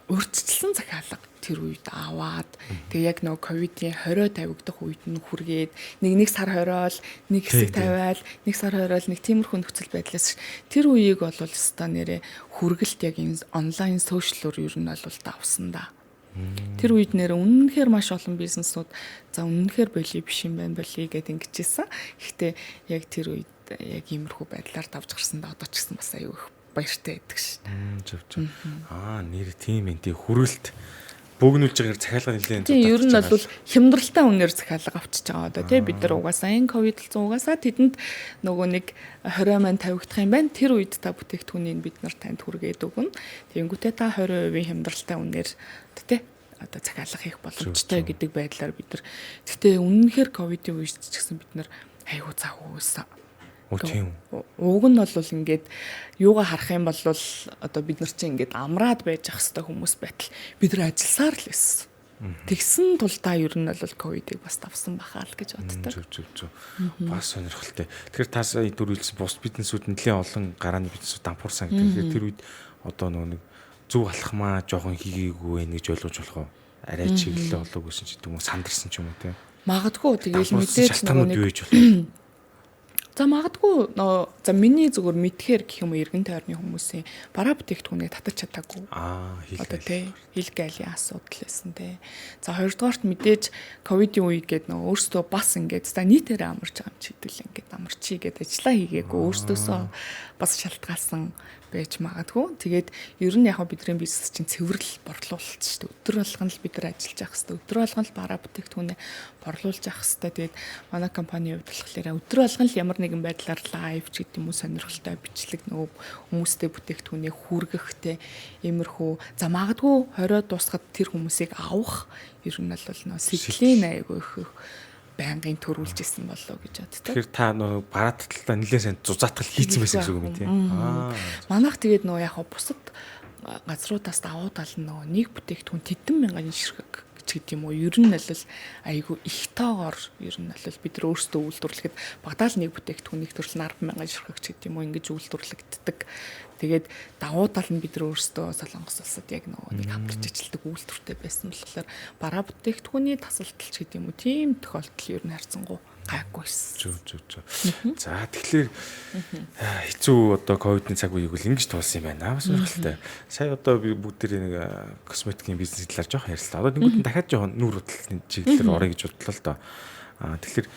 урьдчилсан захиалга тэр үед аваад тэгээ яг нөгөө ковидын 20 тавигдах үед нь хүргээд нэг сар хориол нэг хэсэг тавиал нэг сар хориол нэг тиймэрхүү нөхцөл байдлаас тэр үеийг бол өстой нэрэ хүргэлт яг энэ онлайн сошиалор ер нь бол давсан да. Тэр үед нэр үнэнхээр маш олон бизнесүүд за үнэнхээр боли биш юм байна боли гэд ингэжсэн. Гэхдээ яг тэр үед яг иймэрхүү байдлаар давж гарсан да одоо ч гэсэн бас аюу их баяртай байдаг шин. Зөв. Нэр тийм энэ хүргэлт бөөгнүүлж байгаагаар захиалга нэлээд тийм ер нь бол хямдралтай үнээр захиалга авчиж байгаа одоо тий бид нар угаасаа энэ ковид болсон угаасаа тэдэнд нөгөө нэг 20 маань тавигдах юм байна тэр үед та бүтээгдэхүүнийг бид нар танд хүргээд өгнө тэгэнгүүтээ та 20% хямдралтай үнээр тий одоо захиалга хийх боломжтой гэдэг байдлаар бид нар гэхдээ үнэнхээр ковидын үед ч гэсэн бид нар айгуу загвуулсан. Тийм. Уг нь бол ингээд юугаа харах юм бол одоо бид нар чинь ингээд амраад байж ах хэвээр хүмүүс байтал бид нар ажилласаар л байсан. Тэгсэн тул та ер нь бол ковидыг бас давсан бахаа л гэж боддог. Зөв. Бас сонирхолтой. Тэгэхээр та сая дөрвөлсөн бус бизнесүүд нэлээд олон гарааны бизнесүүд дампуурсан гэдэг. Тэр үед одоо нэг зөв алхмаа жоохон хийгээгүй байх гэж ойлгож болох уу? Арай чиглэлээ болоог гэсэн ч гэдэг юм уу сандарсан ч юм уу те. Магадгүй тэгэл мэдээж нэг за магадгүй за миний зүгээр мэдхээр гэх юм уу эргэн тойрны хүмүүсийн бараа бүтээгдэхүүнийг татаж чадаагүй. Одоо тий хилгээлийн асуудал байсан тий. За хоёрдугаарт мэдээж ковидын үе гээд өөрсдөө бас ингээд за нийтээрээ амарч байгаа юм чи хэдүүл ингээд амарчий гээд ажиллаа хийгээгүй өөрсдөөсөө бас шалтгаалсан байж магадгүй. Тэгээд ер нь яг бидний бизнес чинь цэвэрлэл борлуулалт шүү дээ. Өдөр болгон л бид нар ажиллаж явах хэрэгтэй. Өдөр болгон л бараа бүтээгдэхүүнээ борлуулж явах хэрэгтэй. Тэгээд манай компанийн хувьд болохоор өдөр болгон л ямар нэгэн байдлаар лайв ч гэдэг юм уу сонирхолтой бичлэг нөгөө хүмүүстэй бүтээгдэхүүнээ хүргэхтэй иймэрхүү. За магадгүй 20 дуусахад тэр хүмүүсийг авах ер нь бол нөө сэтгэлийн айгүй их байнгын төрүүлж исэн болоо гэж боддог. Тэгэхээр та нөгөө бараа таталтаа нэлээд сайн зузаатгал хийцэн байсан гэсэн үг юм тийм. Манайх тэгээд нөгөө яг бусад газруудаас давуу тал нь нөгөө нэг бүтээгдэхүүн тэдэн мянган ширхэг ч гэдэг юм уу. Ер нь бол айгүй их тоогоор ер нь бол бид нар өөрсдөө үйлдвэрлэхэд багтаал нэг бүтээгдэхүүнийг төрөл 10,000 ширхэг ч гэдэг юм уу ингэж үйлдвэрлэгддэг. Тэгээд давуу тал нь бид нар өөрсдөө Солонгос улсад яг нөгөө нэг хамтарч ажилладаг үйлдвэртэй байсан болохоор бараа бүтээгдэхүүний тасалдалч гэдэг юм уу тийм тохиолдол ер нь харьцангуй гайгүйсэн. Зөв. За тэгэхээр хэцүү одоо ковидын цаг үеийг бол ингэж туулсан юм байна. Сонирхолтой. Сая одоо би бүгдээ нэг косметикийн бизнес талаар жоох ярьслаа. Одоо тэнгуүтэн дахиад жоохон нүүр хөдлөлийн чиглэлээр орё гэж бодлоо л доо. Тэгэхээр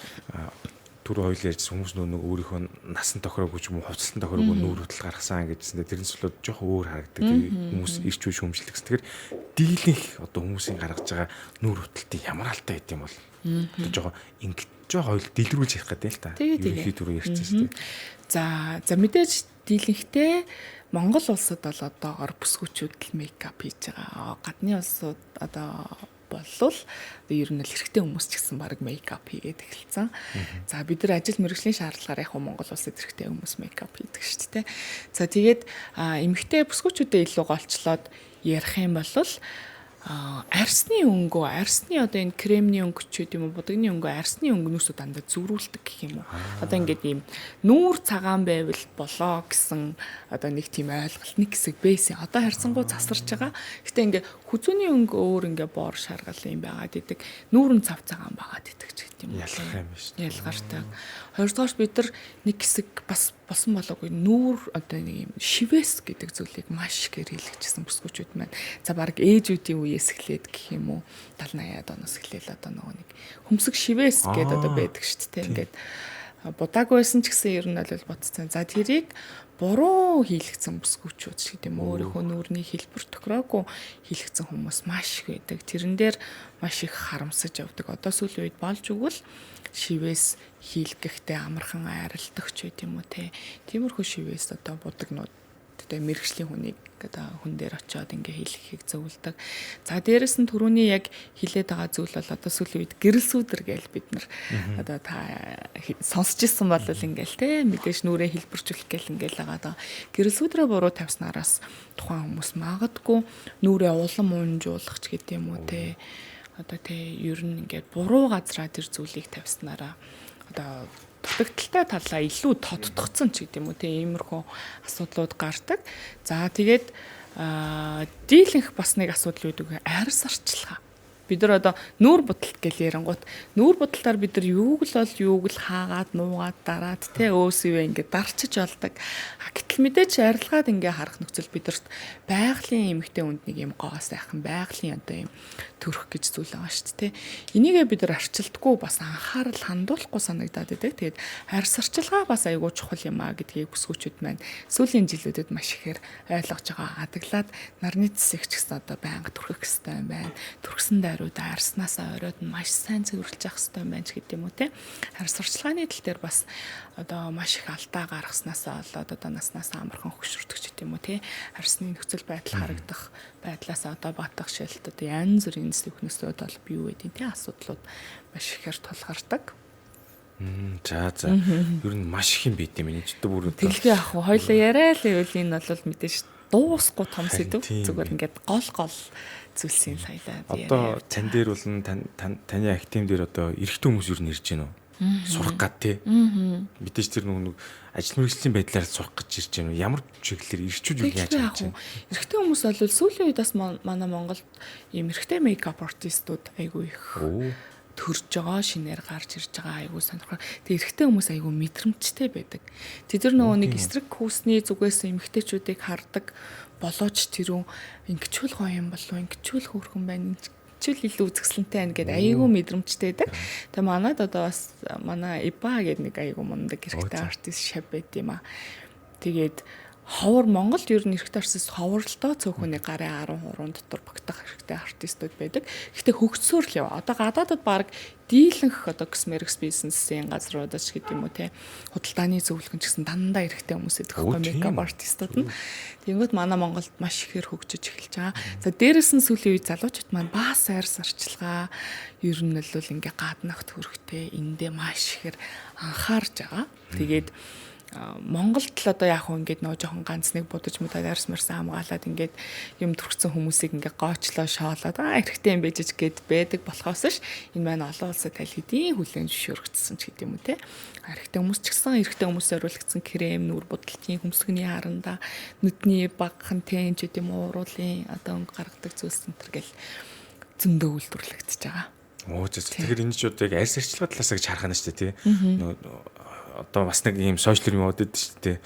түрүү хоёул ярьжсэн хүмүүс нөгөө өөрийнхөө насан тохироогүй ч юм уу хувцсан тохироогүй нүүр хөдөл гаргасан гэжсэндээ тэрнээс болоод жоох өөр харагддаг. Хүмүүс ирч үе шүүмжлэгс. Тэгэхээр дийлэнх одоо хүмүүсийн гаргаж байгаа нүүр хөдөлтийн ямар алтай байд юм бол одоо жоох ингэж жоох хоёул дэлгэрүүлж ярих гэдэг л та. Ерөнхий түрүү ярьчихсан шүү дээ. За мэдээж дийлэнхтэй Монгол улсад бол одоогоор бүсгүүчүүд л мейкап хийж байгаа. Гадны улсууд одоо болвол ер нь л эрэгтэй хүмүүс ч гэсэн баг мейкап хийгээд эхэлсэн. За бид нар ажил мэргэжлийн шаардлагаар яг Монгол улсад эрэгтэй хүмүүс мейкап хийдэг шүү дээ. За тэгээд эмэгтэй бүсгүүчүүдэд илүү голчлоод ярих юм бол арсны одоо энэ кремний өнгө ч гэдэм үү будагны өнгө арсны өнгнөөсөө дандаа зүрүүлдэг гэх юм уу. Одоо ингээд ийм нүүр цагаан байвал болоо гэсэн одоо нэг тийм ойлголт нэг хэсэг бэйсэн. Одоо харьцангуй засарч байгаа. Гэтэ ингээд хүзүүний өнгө өөр ингээд боор шаргал юм байгаад идэг. Нүүрэн цав цагаан байгаад идэг ч гэдэм үү. Ялгах юм биш. Ялгартай. Хоёрдугаар бид нар нэг хэсэг бас босон болоогүй нүүр одоо нэг юм шивэс гэдэг зүйлийг маш ихээр хийлгэжсэн бүсгүүчүүд маань. За баг ээжүүдийн үеэс эхлээд гэх юм уу 70-80-аад оноос эхлээл одоо нөгөө нэг хөмсг шивэс гэдэг одоо байдаг шүү дээ. Ингээд будаагүй байсан ч гэсэн ер нь бол бодцсон. За тэрийг буруу хийлгцэн бүсгүүчүүд ч гэдэм өөрийнхөө нүүрний хэлбэр тохироогүй хийлгцэн хүмүүс маш их байдаг. Тэрэн дээр маш их харамсаж явдаг. Одоо сүүлийн үед болж өгвөл шивэс хийлгэхдээ амархан айралдаг ч гэдэм үү те. Тиймэрхүү шивэс одоо будагнууд одоо мэрэгжлийн хүнийг одоо хүн дээр очиод ингээ хийлгэхийг зөвлөдөг. За дээрэс нь түрүүний яг хилээд байгаа зүйл бол одоо сүүлийн үед гэрэл сүдэр гээл бид нар одоо та сонсч ирсэн бол ингээл те мэдээж нүрээ хэлбэржүүлэх гээл ингээл байгаа. Гэрэл сүдрээ буруу тавьснаараас тухайн хүмүүс магадгүй нүрээ улам унжуулах ч гэдэм үү те. Одоо те ер нь ингээд буруу газраа тэр зүйлийг тавьснараа одоо дутагдaltaй талаа илүү тодтогцсон ч гэдэм үү те иймэрхүү асуудлууд гардаг. За тэгээд дийлэнх бас нэг асуудал үүдгүй арьс арчилгаа. Бид нар одоо нүүр будалт гэж ярангуут нүүр будалтаар бид нар юуг л хаагаад нуугаад дараад те өөсөвөө ингээд дарчиж болдог. Гэтэл мэдээч арилгаад ингээ харах нөхцөл бидэрт байгалийн эмэгтэй хүнд нэг юм гоо сайхан байгалийн одоо юм төрөх гэж зүйл байгаа шүү дээ. Энийгээ бид нар арчилдаггүй бас анхаарал хандуулахгүй санагдаад байдаг. Тэгээд арьс арчилгаа бас айгүй чухал юм а гэдгийг бүсгүүчүүд маань сүүлийн жилүүдэд маш ихээр ойлгож байгаа. Адаглаад нарны цэсэгч гэсэн одоо байнга төрөх хэрэгтэй юм байна. Төрхсөн даруйда арьснаасаа оройд нь маш сайн цэвэрлж явах хэрэгтэй юм байна ч гэдэг юм уу те. Арьс арчилгааны тал дээр бас одоо маш их алдаа гаргаснасаа болоод одоо наснаас амархан хөшөрдөг ч гэдэг юм уу те. Арьсны нөхцөл байдал харагдах байдлаас одоо батгах шилт одоо янз бүрийн сэвхнэсүүд бол бий үедийн те асуудлууд маш ихээр тулгардаг. За. Ер нь маш их юм байт юм энэ ч бүр Тэглэгээ ах уу хоёлоо яриа л гэвэл энэ бол мэдээж дуусахгүй том сэдв зүгээр ингээд гол зүйлсийн саялаа. Одоо тань дээр бол таны актив дээр одоо эрэгтэй хүмүүс ер нь ирж байна уу? Сурах гад те. Мэдээж тэр нэг ажил мэргэжлийн байдлаар сурах гэж ирж байна уу? Ямар чиглэлээр ирчүүд юу яаж хийж байна? Эрэгтэй хүмүүс бол сүүлийн үед бас манай Монголд ийм эрэгтэй мейкап артистууд айгүй их төрж байгаа, шинээр гарч ирж байгаа айгүй сонирхол. Тэгээ эрэгтэй хүмүүс айгүй мэдрэмжтэй байдаг. Тэд нар нөгөө нэг эсрэг хүүсний зүгээс эмэгтэйчүүдийг хардаг болооч тэрүү ингэчүүл гоё юм болов ингэчүүл хөөрхөн байна чил илүү үзэсгэлэнтэй байна гэдэг айгүй мэдрэмжтэй байдаг. Тэгээ манайд одоо бас манай Иба гэдэг нэг айгүй мундаг эрэгтэй артист шав байд юм а. Тэгээд ховор Монголд ер нь эрэгтэй артист ховорлолтоо цөөхөний гарын 13 дотор багтах эрэгтэй артистууд байдаг. Гэхдээ хөгжсөөр л яв. Одоо гадаадад баг дийлэнх одоо косметикс бизнесийн газруудад ч гэдэг юм уу те худалдааны зөвлөгөн ч гэсэн дандаа эрэгтэй хүмүүс идэх байхгүй мейкап артистууд нь. Тэнгүүд манай Монголд маш ихээр хөгжиж эхэлж байгаа. За дээрэс нь сүүлийн үед залуучууд маань бас арьс арчилгаа ер нь л ингээ гаднах төрхтэй эндээ маш ихээр анхаарж байгаа. Тэгээд Монголд л одоо яг хөө ингээд нөө жоохон ганц нэг будаж мудаад арьс марсан хамгаалаад ингээд юм төрчихсөн хүмүүсийг ингээд гоочлоо шоолоод эрэгтэй юм бийж гэд байдаг болохоос ш энэ маань олон улсад аль хэдийн хүлээн зөвшөөрөгдсөн ч гэдэм үү те эрэгтэй хүмүүс ч гэсэн эрэгтэй хүмүүсээр оруулагдсан крем нүүр будалтын хөмсгөний харанда нүдний багхан тэн ч гэдэм үү уруулын одоо өнгө гаргадаг зүйлс энэ гэл зөндөө үйлдвэрлэгдэж байгаа. Тэгэхээр энэ ч одоо яг арьс арчилгаа талаас гэж харах нь шүү дээ тий. Одоо бас нэг ийм сошиал юм удаад шүү дээ.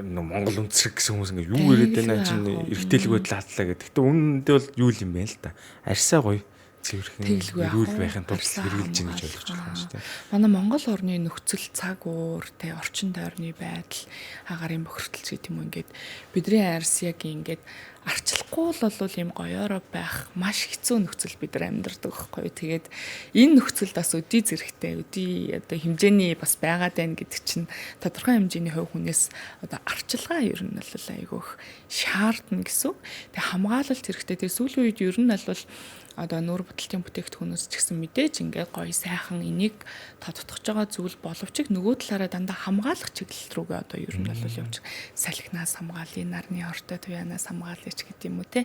Монгол үндэсрэг гэсэн хүмүүс ингээ юу яриад байна чинь эргэтэлгүүд лаадлаа гэдэг. Гэтэ үнэндээ бол юу юм бэ л да. Арьсаа гоё цэвэрхэн эрүүл байхын тулд хэрэгжилж гин гэж ойлгож байгаа юм шүү дээ. Манай Монгол орны нөхцөл цаг уур те орчин тойрны байдал агарын бохирдол гэдэг юм ингээд бидний арьс яг ингээд арчлахгүй л бол ийм гоёороо байх маш хэцүү нөхцөл бид нар амьдардаг байхгүй. Тэгээд энэ нөхцөлд бас өдий зэрэгтэй өдий одоо хэмжээний бас байгаад байна гэдэг чинь тодорхой хэмжээний хувь хүнээс одоо арчилгаа ер нь бол айгүйх шаардна гэсэн. Тэгээд хамгаалалт хэрэгтэй. Тэгээд сүүлийн үед ер нь бол одоо нүүр будалтын бүтээгдэхүүнээс ч гэсэн мэдээж ингээд гоё сайхан энийг тодтогч байгаа зүйл боловч нөгөө талаараа дандаа хамгаалах чиглэл рүүгээ одоо ер нь бол явж салхинаас хамгаалъя, нарны ортой туяанаас хамгаалъя ч гэдэг юм уу те.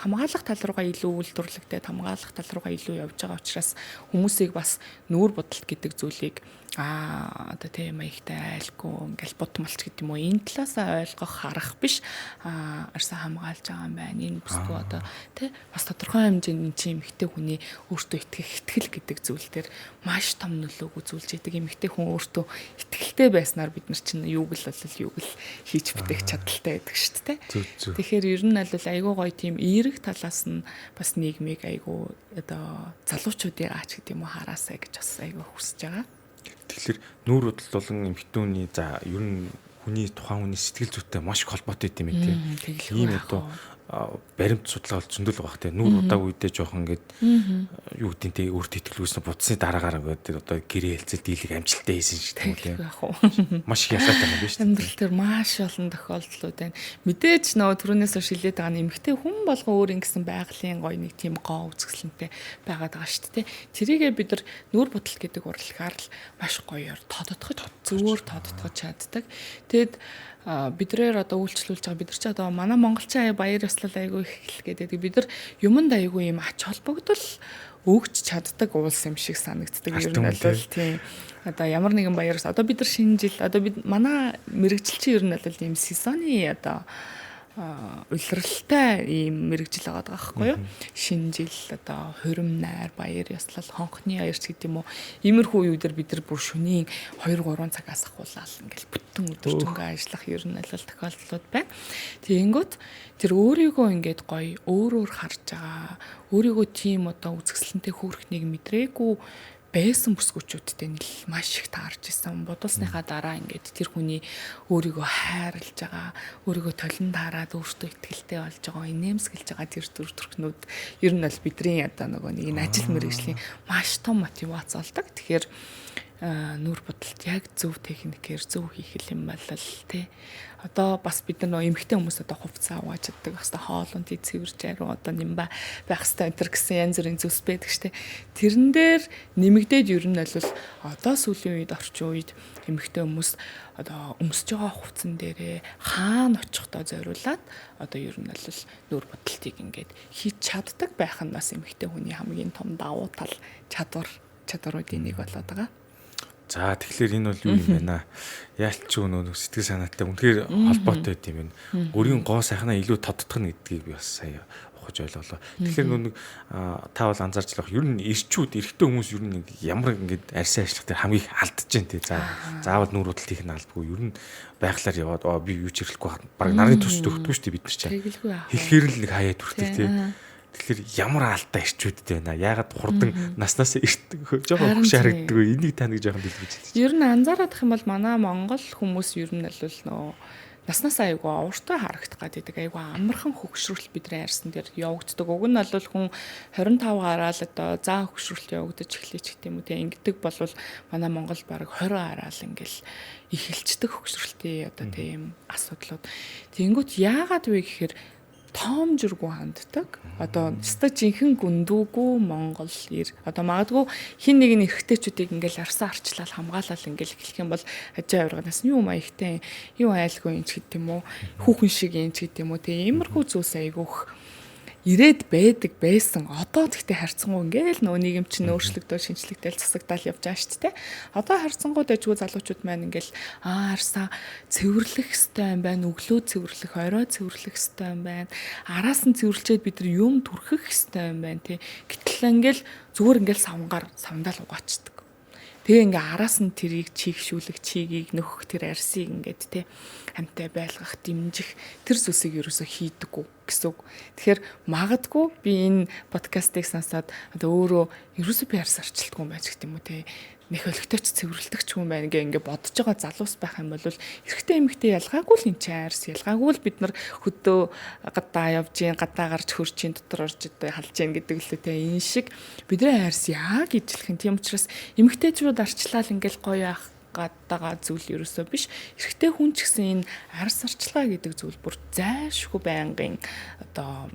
Хамгаалах тал руугаа илүү үйлдвэрлэгдээд хамгаалах тал руугаа илүү явж байгаа учраас хүмүүсийг бас нүүр будалт гэдэг зүйлийг одоо тийм маягтай айлгүй ингээл бут малч гэдэг юм уу энэ талаасаа ойлгох харах биш арьсаа хамгаалж байгаа юм байна энэ бүсгүй одоо тий бас тодорхой хэмжээний чинь эмэгтэй хүний өөртөө итгэл гэдэг зүйл дээр маш том нөлөөг үзүүлж идэг эмэгтэй хүн өөртөө итгэлтэй байснаар бид нар чинь юуг л хийж бүтээх чадaltaй байдаг шүү дээ. Тэгэхээр ер нь бол айгүй гоё тийм эерэг талаас нь бас нийгмийг айгүй одоо залуучуудын аач гэдэг юм уу хараасаа гэж бас айгүй хүсэж байгаа. Тэгэхээр нүүр будалт болон эмэгтэйний за ер нь хүний тухайн хүний сэтгэл зүйтэй маш их холбоотой юм тийм. Ийм одоо баримт судалгаа бол зөндөл байгаа те. Нүүр удааг үедээ жоохон ингээд юу гэдэг те өөртөө итгэлгүйсэн будсны дараагаар ингээд одоо гэрээ хэлцэл дийлэг амжилттай хийсэн шиг тийм үү. Маш их ялгаатай юм байна шүү дээ. Амьдрал дээр маш олон тохиолдлууд байна. Мэдээж нөгөө түрүүнээс шилээд байгаа нь эмэгтэй хүн болго өөр ингэсэн байгалийн гоё нэг тийм гоо үзэсгэлэнтэй байгаад байгаа шүү дээ. Тэрийгээ бид нар нүүр будалт гэдэг урлагаар л маш гоёор зөвөр тодтогч чаддаг. Тэгэд бидрээр одоо үйлчлүүлж байгаа бид нар ч одоо манай монголчин баяр ёслол айгүй их гэдэг. Бид нар юмд айгүй юм ач холбогдол өгч чаддаг улс юм шиг санагддаг. Ер нь бол тийм одоо ямар нэгэн баяр одоо бид нар шинэ жил одоо бид манай мэрэгчлчин ер нь бол ийм сезоны одоо улиралтай ийм мэрэгжил байгаа байхгүй юу? Шинэ жил одоо хурим найр баяр ёслол хонхны аярч гэдэг юм уу? Иймэрхүү үеүүдээр бид нар бүр шөнийн 2-3 цагаас ахуулаад ингээл бүтэн өдөржингөө ажиллах ер нь бол тохиолдлууд байна. Тэгэнгүүт тэр өөрийгөө ингээд гоё өөрөөр харж байгаа. Өөрийгөө тийм одоо үзэсгэлэнтэй хөөрхнийг мэдрээгүй байсан бүсгүүчүүдтэй нь маш их таарж исэн. Бодуулсныхаа дараа ингээд тэр хүний өөрийгөө хайрлаж байгаа, өөрийгөө толон таарад өөртөө итгэлтэй болж байгаа, инээмсэглэж байгаа тэр төр төрхнүүд ер нь бол бидний одоо нөгөө нэг энэ ажил мэргэжлийн маш том мотивац болдог. Тэгэхээр нүүр будалт яг зөв техникээр зөв хийх юм бол тий. Одоо бас бид нар нөө эмэгтэй хүмүүс одоо хувцас аваад чаддаг. Баста хоолунд цэвэрж аруу одоо нимба байх хэвээр энэ гэсэн янз бүрийн зүйлс байдаг штэ. Тэрэн дээр нэмэгдээд ер нь бол одоо сүүлийн үед орчин үед эмэгтэй хүмүүс одоо өмсөж байгаа хувцсан дээрээ хаана очихдоо зориулаад одоо ер нь бол нүүр будалтыг ингээд хийж чаддаг байх нь бас эмэгтэй хүний хамгийн том давуу тал чадваруудын нэг болоод байгаа. За тэгэхээр энэ бол юу юм бэ наа? Яалч ч нөө сэтгэл санаатай үнэхээр холбоотой байт юм байна. Өөрийн гоо сайхнаа илүү тодтох нь гэдгийг би бас сая ухаж ойлголоо. Тэгэхээр нөө та бол анзаарч байх ер нь эрчүүд эрэгтэй хүмүүс ер нь ямар ингэж арьсан ажиллах дээр хамгийн их алдаж байна те. За заавал нүүр будалт хийх нь алдгүй. Ер нь байхлаар яваад би юу ч хэрэглэхгүй баг нарийн төсөд өгдөг шүү дээ бид нар чинь. Хэлэхээр л нэг хаяад хүртэл те. Тэгэхээр ямар алдаа ирчүүдтэй байна. Яагаад хурдан наснаас ирдэг жоохон хөш харагддаг вэ? Энийг та нэг жоохон дэлгэж хэлж. Ер нь анзаарах юм бол манай монгол хүмүүс ер нь бол нөө наснаас айгүй уртаа харагдах гэдэг айгүй амархан хөгшрөл бидний арьсан дээр явагддаг. Уг нь бол хүн 25 гараал одоо заа хөгшрөлт явагдаж эхлэч гэх юм уу те ингэдэг болвол манай монгол баг 20 гараал ингээл эхэлцдэг хөгшрөлтийн одоо тийм асуудлууд. Тэнгүүт яагаад вэ гэхээр тоомжиргүй ханддаг. Одоо өстой жинхэнэ гүндүүгүй Монгол ир. Одоо магадгүй хин нэг нь эрэгтэйчүүдийг ингээл арсан арчлал хамгаалал ингээл эхлэх юм бол ажаа авирганаас нь юу маягтай, юу айлгүй юм ч гэдэг юм уу, хүүхэн шиг юм ч гэдэг юм уу. Тэгээ иймэрхүү зүйлс айгүйх ирээд байсан. Одоо тэгтээ харьцангуй ингээл нөө нийгэм чинь өөрчлөгдөж шинжлэгдээл засагдаал явж байгаа шүү дээ. Одоо харьцангуй дэжгүй залуучууд маань ингээл арсаа цэвэрлэх хэвээр юм байна, өглөө цэвэрлэх, орой цэвэрлэх хэвээр юм байна. Араас нь цэвэрлчээд бид нар юм түрхэх хэвээр юм байна тий. Гэтэл ингээл зүгээр ингээл савндаал угаачдаг. Тэгээ ингээ араас нь тэрийг чийгшүүлэх, чигийг нөхөх тэр арсыг ингээд тий хамтай байлгах, дэмжих тэр зүйлсийг ерөөсө хийдэггүй гэсэн үг. Тэгэхээр магадгүй би энэ подкастыг сонсоод одоо өөрөө ерөөсө би арс арчилдаггүй юм байж гэх юм уу тий. нэх өлегтэйч цэвэрлэгч хүн байна ингээ бодож байгаа залуус байх юм бол эрэгтэй эмэгтэй ялгаагүй л энэ чинь арьс ялгаагүй л бид нар хөдөө гадаа явж гин гадаа гарч хөрч гин дотор орж одоо халж гин гэдэг л үтэй энэ шиг бидний арьс яг ижилхэн тийм учраас эмэгтэйчүүд арчлал ингээл гоё ах гадаага зүйл ерөөсөө биш эрэгтэй хүн ч гэсэн энэ арьс арчилгаа гэдэг зүйл бүр зайлшгүй байнгын одоо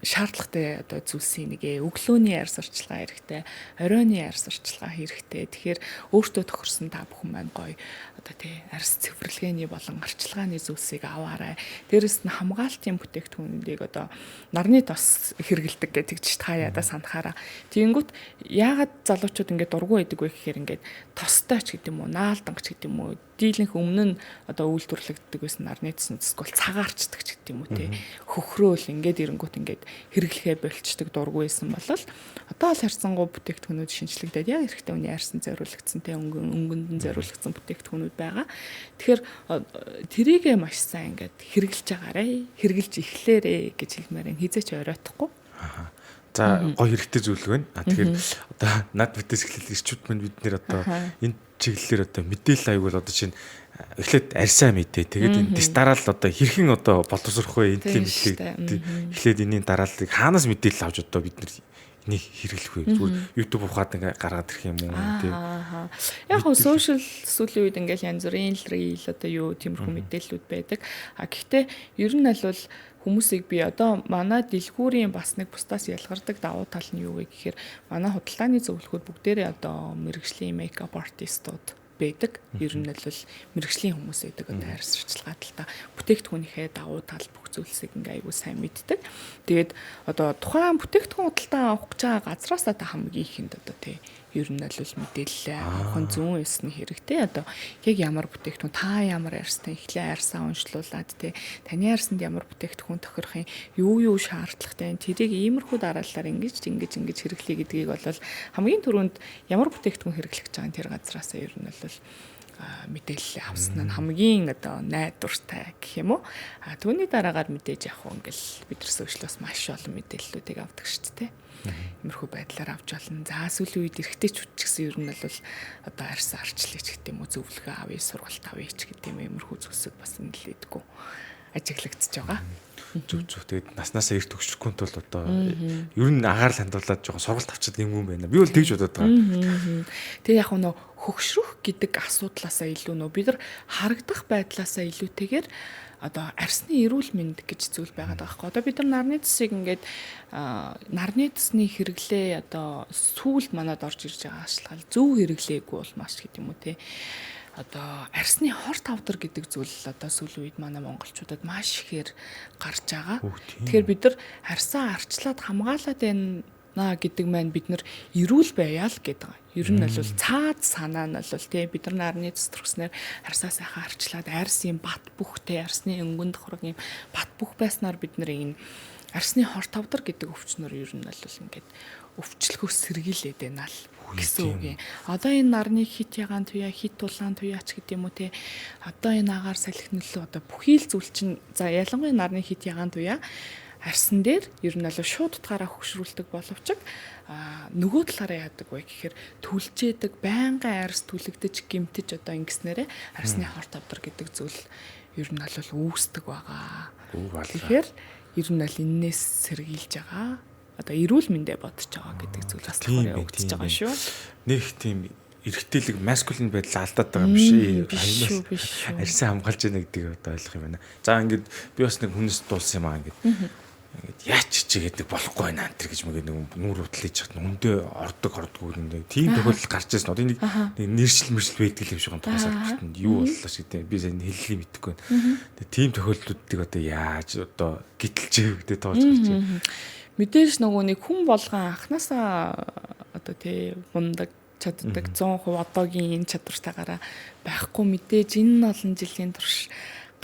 шаардлагатай одоо зүйлсийн нэгэ өглөөний арьс арчилгаа хэрэгтэй, оройны арьс арчилгаа хэрэгтэй. Тэгэхээр өөртөө тохирсон та бүхэн маань гоё одоо тий арьс цэвэрлэгээний болон арчилгааны зүйлсийг аваарай. Дээрэс нь хамгаалтын бүтээгдэхүүнүүдийг одоо нарны тос хэрэгэлдэг гэж та ядаа санахаараа. Тэгэнгүүт яагаад залуучууд ингээд дургу байдаг вэ гэхээр ингээд тостой ч гэдэг юм уу, наалданч гэдэг юм уу, дийлэнх өмнө нь одоо үйлдвэрлэгддэг байсан нарны тосны эсвэл цагаарчдаг ч гэдэг юм уу тий хөхрөөл ингээд ирэнгүүт ингээд хэрэглэхээ болчдөг дургу байсан болол одоо л харьцангуй бүтээгдэхүүнүүд шинжлэгдээд яг эрэгтэй хүний арьсан зориулагдсан тий өнгөнд нь зориулагдсан бүтээгдэхүүнүүд байгаа. Тэгэхээр тэрийгэ маш сайн ингээд хэрэгжилж агаарэ, хэрэгжилж эхлээрэ гэж хэлмээр хизээч оройтхгүй. За гоё хэрэгтэй зүйл байна. Тэгэхээр одоо над битээс эхлэл ирчүүд мань бид нэр одоо энэ чиглэлээр одоо мэдээлэл аяг бол одоо чинь эхлээд арьсаа мэдээ. Тэгээд энэ дараа л одоо хэрхэн одоо боловсрох вэ? Энэний мэдээлэл эхлээд энэний дарааллыг хаанаас мэдээлэл авч одоо бид нэр энийг хэрэглэх вэ? Зүгээр YouTube ухаад ингээ гаргаад ирэх юм уу тийм. Яг хөө сошиал сүүлийн үед ингээл янз бүрийн рeel одоо юу тиймэрхүү мэдээллүүд байдаг. Гэхдээ ер нь аль хүмүүсийг би одоо манай дэлгүүрийн бас нэг бусдаас ялгардаг давуу тал нь юу вэ гэхээр манай худалдааны зөвлөхүүд бүгдээрээ одоо мэрэгжлийн мейкап артистууд байдаг. Ер нь бол мэрэгжлийн хүмүүс байдаг одоо арьс арчилгаа талтай бүтээгдэхүүнийхээ давуу тал бүх зүйлсийг ингээ айгуу сайн мэддэг. Тэгээд одоо тухайн бүтээгдэхүүн худалдаа авах гэж байгаа газраас та хамгийн ихэнд одоо тий ер нь бол мэдээлэл авах зүүн эсний хэрэгтэй. Одоо яг ямар бүтээгдэхүүн та ямар арьстай эхлээ арьсаа уншлуулад тий таны арьсанд ямар бүтээгдэхүүн тохирох юм юу шаардлагатай тэрийг иймэрхүү дараалалаар ингэж хэрэглэе гэдгийг бол хамгийн түрүүнд ямар бүтээгдэхүүн хэрэглэх гэж байгаа тэр газараасаа ер нь бол мэдээлэл авсан нь хамгийн одоо найдвартай гэх юм уу. Түүний дараагаар мэдээж явах ингээл бид нар сошиалоос маш олон мэдээллүүдийг авдаг шүү дээ. Иймэрхүү байдлаар авч болно. За сүүлийн үед эргэжтэйчүүд ч гэсэн ер нь бол одоо арьс арчлаа ч гэдэг юм уу зөвлөгөө авъя, сургалт авъя ч гэдэг юм иймэрхүү зүйлсүүд бас нэлээдгүй ажиглагдчихж байгаа. Зүг. Тэгээд наснаасаа эрт төгсөхгүй тул одоо ер нь агаарл хандуулаад жоохон сургалт авчаад юм байна. Би бол тэгж бодоод байгаа. Тэгээ яг нөө хөгшрөх гэдэг асуудлаасаа илүү нөө бид нар харагдах байдлаасаа илүүтэйгээр одоо арьсны эрүүл мэнд гэж зүйл байгаад байгаа хэрэг. Одоо бид нар нарны тосыг ингээд нарны тосны хэрэглээ одоо сүүлд манад орж ирж байгаа ашиглал зөв хэрэглээгүй бол маш гэдэг юм уу те. Одоо арьсны хор тавдар гэдэг зүйл одоо сүүлийн үед манай монголчуудад маш ихээр гарч байгаа. Тэгэхээр бид нар арьсаа арчлаад хамгаалаад байна гэдэг маань бид нар эрүүл байяа л гэдэг. Ер нь бол цаад санаа нь бол тий бид нар нарны цэс төрснээр арьсаа сайхан арчлаад арьсын бат бүхтэй арьсны өнгөнд хорог юм бат бүх байснаар бид нар энэ арьсны хор тавдар гэдэг өвчнөр ер нь бол ингээд өвчлөхөс сэргийлээд байна л гэсэн үг юм. Одоо энэ нарны хит ягаан туяа хит тулаан туяач гэдэг юм уу те. Одоо энэ агаар салхи нөлөө одоо бүхий л зүйл чинь за ялангуяа нарны хит ягаан туяа арьсан дээр ер нь бол шууд утгаараа хөгшрүүлдэг боловч нөгөө талаараа яадаг вэ гэхээр түлжээдэг байнгын арьс түлэгдэж гимтэж одоо ингэснээрээ арьсны хор тавдар гэдэг зүйл ер нь бол үүсдэг байгаа. Тэгэхээр ер нь бол энээс сэргийлж байгаа. Одоо эрүүл мэндэ бодож байгаа гэдэг зүйл бас тохиолдож өгдөж байгаа шүү. Нэг тийм эрэгтэйлэг маскулин байдал алдаад байгаа юм биш. Арьсаа хамгаалж яана гэдгийг одоо ойлгох юм байна. За ингээд би бас нэг хүнээс дуулсан юм аа ингээд яач чи гэдэг болохгүй байна антэр гэж мөгөө нэг нүүр утлаж чад өндөө ордоггүй нэг тийм тохиолдол гарч ирсэн. Одоо нэг нэршил мэршил байдаг юм шиг байгаа салбартанд юу боллоо шиг тийм би сайн хэллийг мэдэхгүй байна. Тэгээ тийм тохиолдлуудыг одоо яаж одоо гítэлж гэдэг тоож гарч байна. Мэдээж нөгөө нэг хүн болгон анханасаа одоо тий мундаг чаддаг 100% одоогийн энэ чадвартайгаараа байхгүй мэдээж энэ олон жилийн турш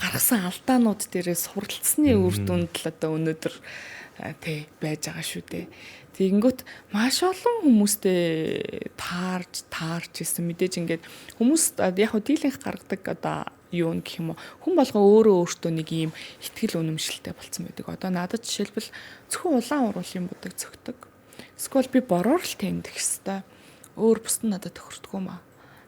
гаргасан алдаанууд дээрээ суралцсны үр дүнд л одоо өнөөдөр тий байж байгаа шүү дээ. Тэгэнгүүт маш олон хүмүүстэй таарч исэн мэдээж ингээд хүмүүс яг хөө дийлэнх гаргадаг одоо юу гэх юм уу хүн болгоо өөртөө нэг юм ихтгэл үнэмшилтэй болсон байдаг. Одоо надад жишээлбэл зөвхөн улаан уруулын будаг цогтөг. Эсвэл би бороор л тэмдэх хэвээр өөр бусд надад тохирдгүй маа.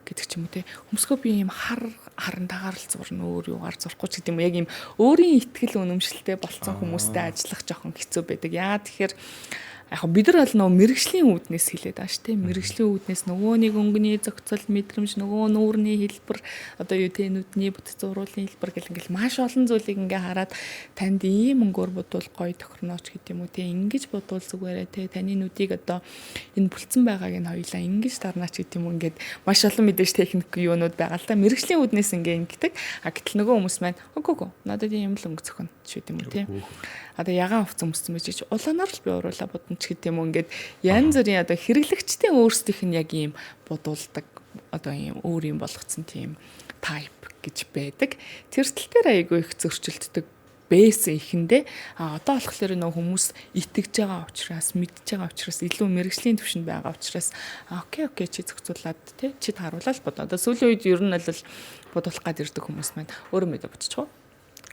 гэдэг ч юм уу те. Өмсгөө би ийм харан дагаар л зурна өөр юугаар зурхгүй ч гэдэг юм. Яг ийм өөрийн итгэл үнэмшилтэй болцсон хүмүүстэй ажиллах жоохон хэцүү байдаг. Яа тэгэхээр яг бид нар бол нөгөө мэрэгжлийн үүднээс хэлээд байгаа шүү дээ. Мэрэгжлийн үүднээс нөгөө нэг өнгөний зохицол мэдрэмж нөгөө нүүрний хэлбэр одоо юу те нүдний бүтэц уруулын хэлбэр гэл ингээл маш олон зүйлийг ингээ хараад танд ийм өнгөөр бодвол гоё тохирнооч гэдэг юм уу те. Ингэж бодвол зүгээрээ те таны нүдийг одоо энэ бүлцэн байгааг нь хоёлаа ингэж дарнаач гэдэг юм уу ингээд маш олон мэдээж техник юунууд байгаа л да. Мэрэгжлийн үүднээс ингээ ингэдэг. А гэтэл нөгөө хүмүүс маань үгүй надад ийм л өнгө зөхөн ч гэдэг юм уу те. Одоо ягаан хувц өмссөн байж чи улаанаар л би уруулаа бодно ч гэдэг юм уу ингээд янз бүрийн одоо хэрэглэгчдийн өөрсдийнх нь яг ийм бодулдаг одоо ийм өөр юм болгоцсон тийм type гэж байдаг. Тэр тал дээр айгүй их зөрчилддөг бэйсэн ихэндээ одоо болохоор нөө хүмүүс итгэж байгаа учраас мэдж байгаа учраас илүү мэрэгжлийн түвшинд байгаа учраас окей чи зохицуулаад тий чи харуулаад бодоо. Одоо сүүлийн үед ер нь бол бодуулах гад ирдэг хүмүүс маань өөрөө мэдээ бодчихоо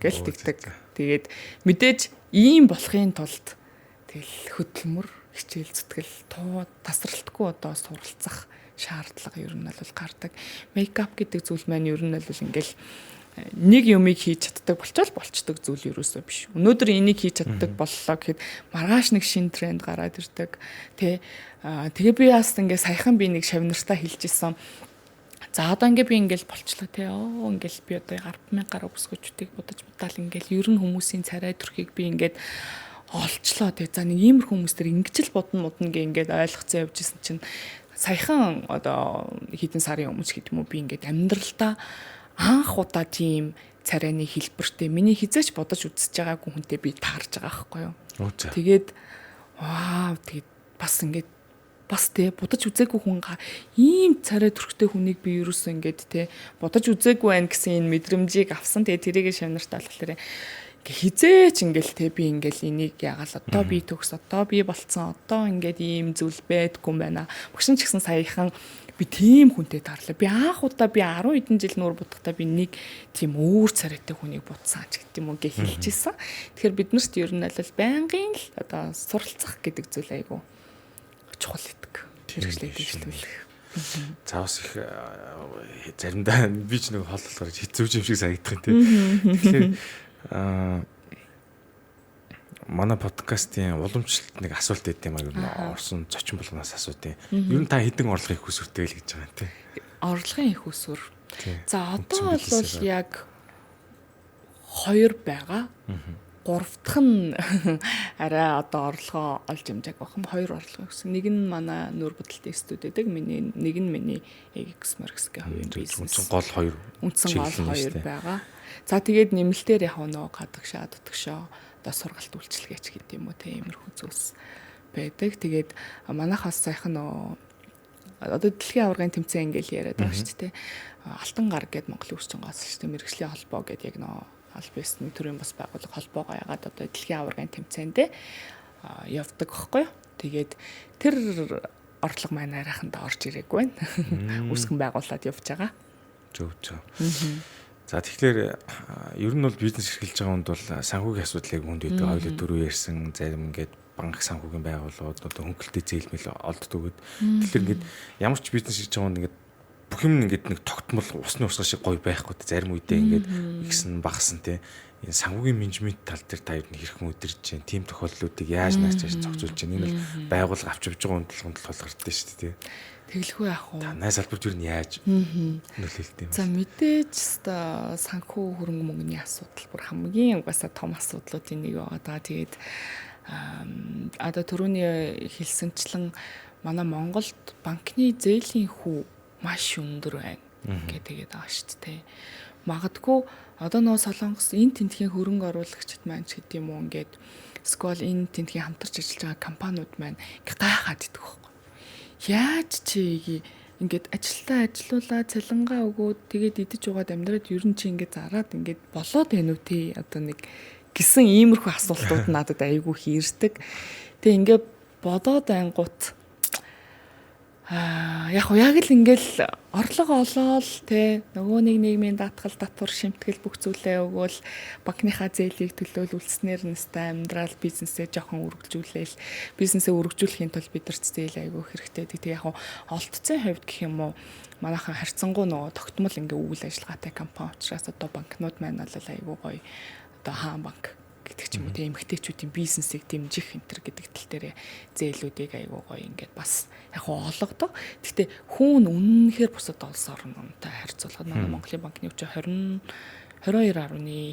гэл тэгдэг. Тэгээд мэдээж ийм болохын тулд тэгэл хөдөлмөр хичээл зүтгэл туу тасралтгүй одоо суралцах шаардлага ер нь бол гардаг. Мейкап гэдэг зүйл маань ер нь бол ингээл нэг юмыг хийж чаддаг болчдөг зүйл ерөөсөө биш. Өнөөдөр энийг хийж чаддаг боллоо гэхэд маргааш нэг шин тренд гараад ирдэг. Тэгээ би бас ингээ саяхан би нэг шавнартаа хэлж исэн. За одоо ингээ би ингээл болчлоо те. Ингээл би одоо 10,000 гаруй бүсгүүчүүдийг бодож будаал ингээл ер нь хүмүүсийн царай төрхийг би ингээд олчлоо те. За нэг иймэрхүү хүмүүс төр ингэж л бодно гэ ингээд ойлгоцсон явж исэн чинь саяхан одоо хэдэн сарын өмнө гэдэг юм уу би ингээд амьдралдаа анх удаа тийм царайны хэлбэртэй миний хизээч бодож үзэж байгаагүй хүнтэй би таарж байгаа байхгүй юу. Тэгээд вау тэгээд бас ингээд бас те бодож үзээгүй хүн ийм царай төрхтэй хүнийг би ерөөсөө ингээд те бодож үзээгүй байх гэсэн энэ мэдрэмжийг авсан. Тэгээд тэрийг шавнартаа болохоор хизээч ингээл те би ингээл энийг ягаал одоо би төгс одоо би болцсон одоо ингээд ийм зүйл байдгүй юм байна. Багшин ч гэсэн саяхан би тийм хүнтэй таарлаа. Би анх удаа би 10 хэдэн жил нүүр будахтаа би нэг тийм өөр царайтай хүнийг будсан ч гэдэг юм уу гээ хэлчихсэн. Тэгэхээр бид нарт ер нь бол байнгын л одоо суралцах гэдэг зүйл айгу чухал гэдэг. Хэрэглээд дэвшлүүлэх. Цаавс их заримдаа би ч нэг хооллол гарч хэцүү юм шиг санагдах юм тийм. Тэгэхээр манай подкастын уламжлалт нэг асуулт өгд юм аа ер нь орсон зочин болгоноос асуудیں۔ Ер нь та хэдэн орлогын их усүртэй л гэж байгаа юм тий. Орлогын их усүр. За одоо бол яг 2 байгаа. 3 дахь нь арай одоо орлогоо олж амжааг бахан 2 орлого гэсэн. Нэг нь манай нүүр будалтын студ гэдэг. Нэг нь миний Exmerx-ийн хувийн бизнес. Үндсэн гол 2 байгаа. За тэгээд нэмэлтээр яг нөө гадагшаа дутгшоо одоо сургалт үйлчилгээч гэдэг юм уу тиймэрхүү зүйлс байдаг. Тэгээд манайхаас сайхан нөө одоо дэлхийн аваргын тэмцээн ингээл яриад байгаа шүү дээ. Алтан гар гэдэг Монголын өсчөнгөөс шүү дээ. Мэргэжлийн холбоо гэдэг яг нөө албаст нэг төрлийн бас байгууллага холбоогоо ягаад одоо дэлхийн аваргын тэмцээндээ явдаг байхгүй юу. Тэгээд тэр орлого маань арайхандаа орж ирээгүй байна. Үсгэн байгуулад явж байгаа. Зөв. За тэгэхээр ер нь бол бизнес эрхэлж байгаа хүнд бол санхүүгийн асуудлыг хүнд өгдөг. Хоёулаа дөрөв ярьсан зарим ингээд банк санхүүгийн байгууллагууд одоо хөнгөлөлтөд зээлмэл олддог гэд. Тэгэхээр ингээд ямар ч бизнес хийж байгаа хүнд ингээд бүх юм ингээд нэг тогтмол усны усгаш шиг гоё байхгүй. Зарим үедээ ингээд ихсэн багсан те. Энэ санхүүгийн менежмент тал дээр та ер нь хэрхэн удирдах чинь, тим тохиолдлуудыг яаж наачиж зохицуулж чинь энэ бол байгууллага авч явж байгаа хүнд тул гардаг шүү дээ. Тэглэхгүй яах вэ? Танай салбарт юу яаж нөлөөлт юм? За мэдээж санхүү хөрөнгө мөнгөний асуудал бүр хамгийн угаасаа том асуудлуудын нэг байгаа. Тэгээд одоо түрүүний хэлсэнчлэн манай Монголд банкны зээлийн хүү маш өндөр байна гэдэг байгаа шүү дээ. Магадгүй одоо нөө Солонгос энэ тентхийн хөрөнгө оруулагчид маань ч гэдэг юм уу ингээд сквал энэ тентхийн хамтарч ажиллаж байгаа компаниуд маань гайхаад идэх байхгүй. Яаж чи ингээд ажилтаа ажиллуулаа цалингаа өгөөд тэгээд идэж угаад амьдраад ер нь чи ингээд зараад ингээд болоод байна уу тий одоо нэг гисэн иймэрхүү асуултууд надад айгүй хийрдэг. Тэгээ ингээд бодоод ангууд Яг л ингээл орлого олоод те нөгөө нэг нийгмийн даатгал татвар шимтгэл бүх зүйлээ өгөөл банкныхаа зээлийг төлөөлүүлснээр нэстэй амьдрал бизнесээ жоохон өргөжүүлээл бизнесээ өргөжүүлэхийн тулд бид нар зээл айгүй хэрэгтэй. Тэг яг олдцын хувьд гэх юм уу манайхан харьцангуй нөгөө тогтмол ингээ үйл ажиллагаатай компани учраас одоо банкнууд маань бол айгүй гоё одоо хаан банк гэдэг ч юм уу тийм эмгтээчүүдийн бизнесийг дэмжих энэ төр гэдэг тал дээр зээлүүдийг айгүй гоё ингээд бас яг олгодог. Гэхдээ хүн үнэнхээр бусад улс орнтой харьцуулахад манай Монголын банкны хүч 22.1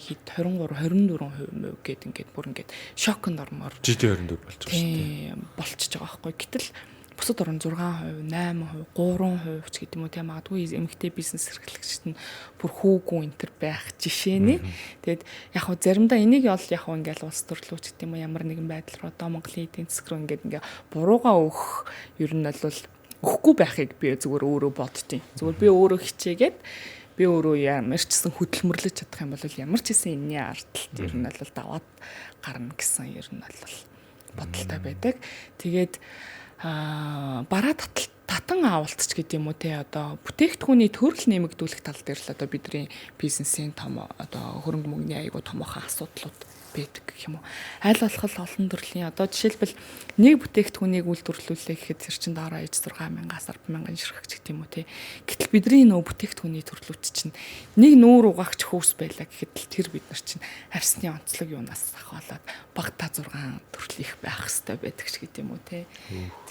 хэд 23 24% гээд ингээд бүр ингээд шокнд ормоор GD 24 болж байгаа шүү дээ. Тийм болчихж байгаа байхгүй. Гэтэл бусад орн 6%, 8%, 3% ч гэдэг юм уу тийм магадгүй эмэгтэй бизнес эрхлэгчид нь бүр хүүгүй энтер байх жишээ нэ. Тэгэд яг хөө заримдаа энийг бол яг хөө ингээл улс төрлөөч гэдэг юм уу ямар нэгэн байдал руу одоо Монголын эдийн засаг руу ингээ буруугаа өгөх ер нь бол өгөхгүй байхыг би зүгээр өөрөө боддtiin. Зүгээр би өөрөө хичээгээд би өөрөө ямар ч гэсэн хөдөлмөрлөж чадах юм бол ямар ч гэсэн энэний ардталт ер нь бол даваад гарна гэсэн ер нь бол бодолтой байдаг. Тэгээд бараа татан авалтч гэдэг юм уу те одоо бүтээгдэхүүний төрөл нэмэгдүүлэх тал дээр л одоо бидний бизнесийн том одоо хөрөнгө мөнгөний аягүй томоохон асуудлууд байдаг гэх юм уу. Аль болох олон төрлийн одоо жишээлбэл нэг бүтээгдэхүүнийг үйлдвэрлүүлэх гэхэд тэр чинь доороо ээж 6,000-аас 10,000 ширхэг гэдэг юм уу те. Гэтэл бидний нөө бүтээгдэхүүний төрлүүд чинь нэг нүүр угаагч хөөс байлаа гэхэд тэр бид нар чинь арсны онцлог юунаас ахвалаад багтаа 6 төрөл их байх хэрэгтэй байдаг ч гэдэг юм уу те.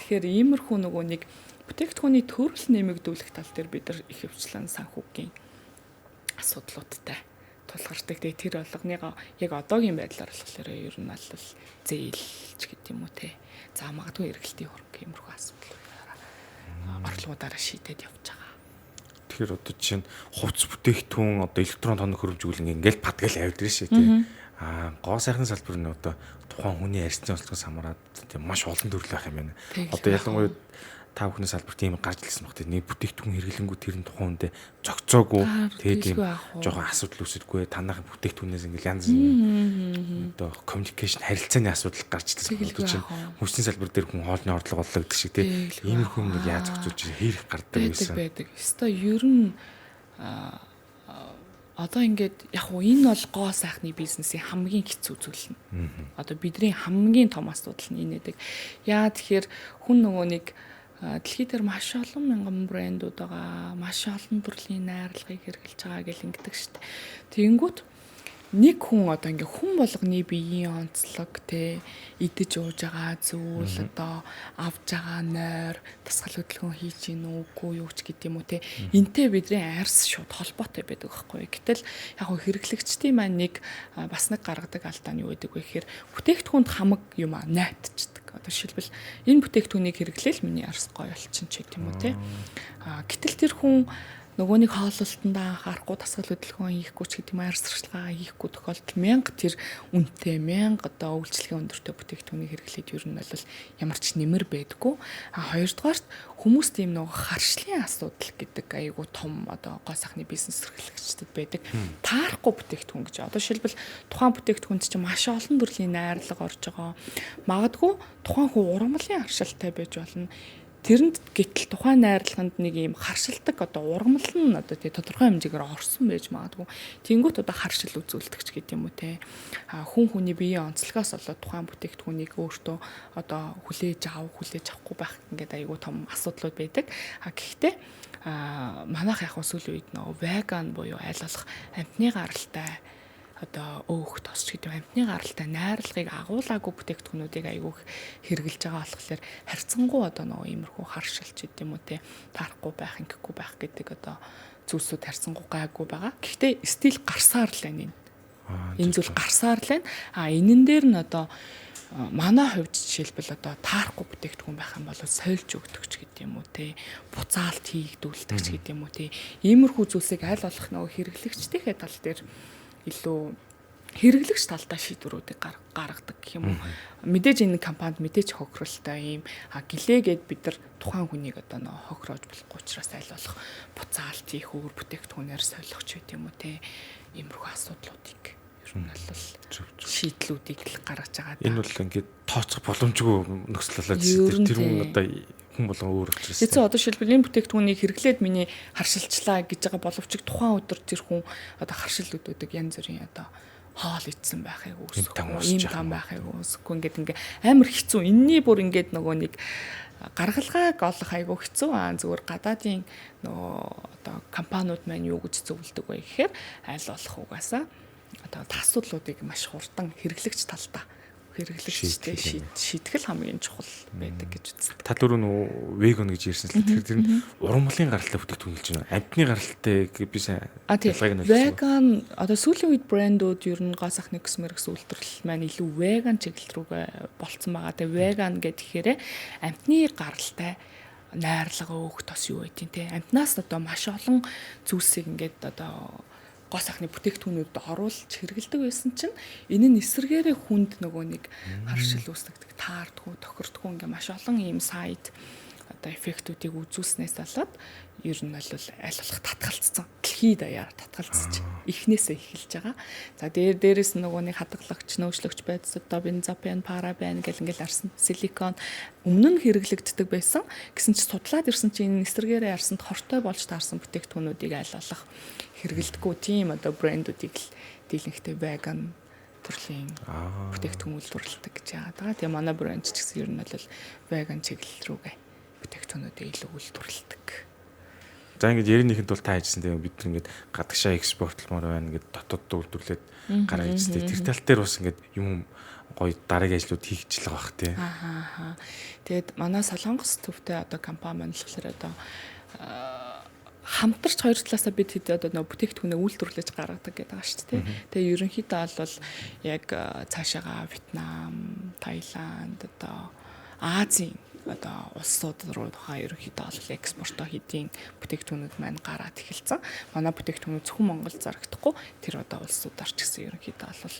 Тэгэхээр иймэрхүү нөгөө нэг бүтээгдэхүүний төрөл нэмэгдүүлэх тал дээр бид нар их хвчлэн санхүүгийн асуудлуудтай тулгардаг. Тэгээ тэр болгоныгоо яг одоогийн байдлаар болохоор ер нь бол зээлч гэдэг юм уу те. За магадгүй эргэлтийн хөрөнгө иймэрхүү асуудлуудаараа орлогуудаараа шийдээд явж байгаа. Тэгэхээр одоо чинь хувцс бүтээгдэхүүн одоо электрон тоног хөрвжүүлэн ингээл падгал авдсан шээ тий. Гоо сайхны салбар нь одоо тухайн хүний арьсны онцлогоос хамаарат тийм маш олон төрөл байх юм байна. Одоо ялангуяа та бүхний салбарт ийм гарч ирсэн баг тийм нэг бүтээгдэхүүн хэрэглэнгүү тэр нь тухайн үндэ зөгцөөгүй тэгээд тийм жоохон асуудал үүсэлгүй танах бүтээгдэхүүнээс ингээл янз бүрийн одоо коммуникашн харилцааны асуудал гарч ирсэн бол чинь хүчний салбар дээр хүн хоолны орлого оллоо гэдэг шиг тийм иймэрхүү юм яаж зохицуулж хийх гардаг байсан байдаг. Өстой ер нь одоо ингээд яг уу энэ бол гоо сайхны бизнесийн хамгийн хэцүү зүйл нь. Одоо бидний хамгийн том асуудал нь энэ гэдэг. Яа тэгэхээр хүн нөгөө нэг дэлхий дээр маш олон мянган брэндүүд байгаа, маш олон төрлийн найрлагыг хэрэглэж байгаа гэл ингэдэг шүү дээ. Тэгэнгүүт нэг хүн одоо ингээ хүн болгоны биеийн онцлог те идэж ууж байгаа зүйл одоо авж байгаа нойр дасгал хөдөлгөөн хийж гин үгүй юу ч гэдэг юм уу те энтэй бидний арьс шууд холбоотой байдаг байхгүй. Гэтэл яг хөө хэрэглэгчдийн маань нэг бас нэг гаргадаг алдаа нь юу гэдэг вэ гэхээр бүтээгдэхүүнд хамаг юм найтчихдаг. Одоо жишээлбэл энэ бүтээгдэхүүнийг хэрэглээл миний арьс гоё болчихно ч гэдэг юм уу те. Гэтэл тэр хүн нөгөө нэг хооллолтондоо анхаарахгүй дасгал хөдөлгөөн хийхгүй ч гэдэг юм арьс сурчлагаа хийхгүй тохиолдолд 1000 тэр үнэтэй 1000 одоо үйлчлэгийн өндөртэй бүтээгдэхүүнийг хэрэглээд ер нь бол ямар ч нэмэр байдаггүй. Хоёрдугаарт хүмүүс тийм нөгөө харшлын асуудал гэдэг айгүй том одоо гоо сайхны бизнес эрхлэгчдэд байдаг. Таарахгүй бүтээгдэхүүн гэж. Одоо жишээлбэл тухайн бүтээгдэхүүнд чинь маш олон төрлийн найрлага орж байгаа. Магадгүй тухайн хүн ургамлын харшилтай байж болно. Тэрэнд гэтэл тухайн найрлаганд нэг юм харшилдаг одоо ургамал нь одоо тий тодорхой хэмжээгээр орсон байж магадгүй. Тэнгүүт одоо харшил үзүүлдэгч гэдэг юм уу те. Хүн хүний биеийн онцлогоос болоод тухайн бүтээгдэхүүнийг өөртөө одоо хүлээж авахгүй байх ингээд айгүй том асуудлууд байдаг. Гэхдээ манайх яг сүүлийн үед нөгөө веган буюу аль болох амтны гаралтай одоо өөх тосч гэдэг амтны гаралтай найрлагыг агуулаагүй бүтээгдэхүүнүүдийг айгүйх хэрэгжилж байгаа болохоор харьцангуй одоо нөгөө иймэрхүү харшилч гэдэг юм уу те таарахгүй байх ингэхгүй байх гэдэг одоо зүйлсүүд харьцангуй гайгүй байгаа. Гэхдээ стил гарсаар л байна энэ зүйл гарсаар л байна. Энэн дээр нь одоо манай хувьд жишээлбэл одоо таарахгүй бүтээгдэхүүн байх юм бол сольж өгдөгч гэдэг юм уу те буцаалт хийгдүүлдэгч гэдэг юм уу те иймэрхүү зүйлсийг аль болох нөгөө хэрэглэгчдийнхээ тал дээр илүү хэрэглэгч талдаа шийдвэрүүдийг гаргадаг гэх юм уу. Мэдээж энэ компанид мэдээж хохиролтой юм гэлээгээд бид нар тухайн хүнийг одоо нөө хохироож болохгүй учраас аль болох буцаалт хийх өөр бүтээгдэхүүнээр солих ч гэдэм юм уу те иймэрхүү асуудлуудыг ер нь бол шийдлүүдийг л гаргаж байгаа. Энэ бол ингээд тооцох боломжгүй нөхцөл болоод тэр хүн одоо хүн болгон өөр учраас. Эцэг одоо шилбэл энэ бүтээгдэхүүнийг хэрэглээд миний харшилчлаа гэж байгаа боловч тухайн өдөр тэр хүн одоо харшил өдөөдөг янз бүрийн одоо хоол идсэн байхыг үүсэхгүй, ийм там байхыг үүсэхгүй ингээд амар хэцүү. Энийний бүр ингээд нөгөө нэг гаргалгааг олох айгүй хэцүү. Зүгээр гадаадын нөгөө одоо компаниуд маань юу гэж зөвлөдөг вэ гэхээр аль болох угаасаа одоо асуудлуудыг маш хурдан хэрэглэгч талдаа хэрэглэгчтэй шийтгэл хамгийн чухал байдаг гэж үздэг. Та түрүү нөө веган гэж ярьсан л тэгэхээр тэр нь ургамлын гаралтай бүтээгдэхүүн хэлж байна. Амтны гаралтай би сайн ялгааг нь веган одоо сүүлийн үед брэндүүд ер нь гоо сахны косметикс үйлдвэрлэл маань илүү веган чиглэл рүүгээ болцсон байгаа. Тэгээ веган гэхээр амтны гаралтай найрлага өөх тос юу байдیں۔ Тэ амтнаас одоо маш олон зүйлсийг ингээд одоо гоо сахны бүтээгдэхүүнүүдэд оруулж хэрэгэлдэг байсан чинь энэ нь эсэргээрээ хүнд нөгөө нэг харшил үүсгдэг, таардгүй, тохирдгүй ингээ маш олон ийм сайд одоо эффектүүдийг үзүүлснээс болоод ер нь бол аль болох татгалцсан. Дэлхийд даяар татгалцчих. Эхнээсээ эхэлж байгаа. За дээрээс нөгөө нэг хадгалагч, нөөцлөгч байцад одоо бензопен, парабен гэл ингээл арсан силикон өмнө нь хэрэглэгддэг байсан. Гэсэн чи судлаад ирсэн чинь энэ эсрэгээрээ арсанд хортой болж таарсан бүтээгдэхүүнүүдийг аль болох хэрэглэдэггүй тийм одоо брэндүүдийг л дийлэнхтэй веган төрлийн бүтээгдэхүүн үйлдвэрлэдэг гэж яагаад. Тэгээ манай брэнд ч гэсэн ер нь бол веган чиглэл рүүгээ бүтээгдэхүүнүүдээ илүү үйлдвэрлэдэг. За ингээд яринийхэнд бол та ажилласан тийм бид ингээд гадагшаа экспортлмоор байна ингээд дотоод үйлдвэрлээд гаргаж ирсэн. Тэр тал дээр бас ингээд юм гоё дараагийн ажлууд хийгч л байгаа бах тий. Тэгээд манай Солонгос төвтэй одоо компани маань болохоор одоо хамтарч хоёр талаасаа бид хэд одоо нөө бүтээгдэхүүнээ үйлдвэрлэж гаргадаг гэдэг байгаа шүү дээ. Тэгээ ерөнхийдөө бол яг цаашаага Вьетнам, Таиланд одоо Азийн одоо улсууд руу ерөнхийдөө бол экспортоо хийдийн бүтээгдэхүүнүүд маань гараад эхэлсэн. Манай бүтээгдэхүүнүүд зөвхөн Монгол зарагдахгүй тэр одоо улсуудаар ч гэсэн ерөнхийдөө бол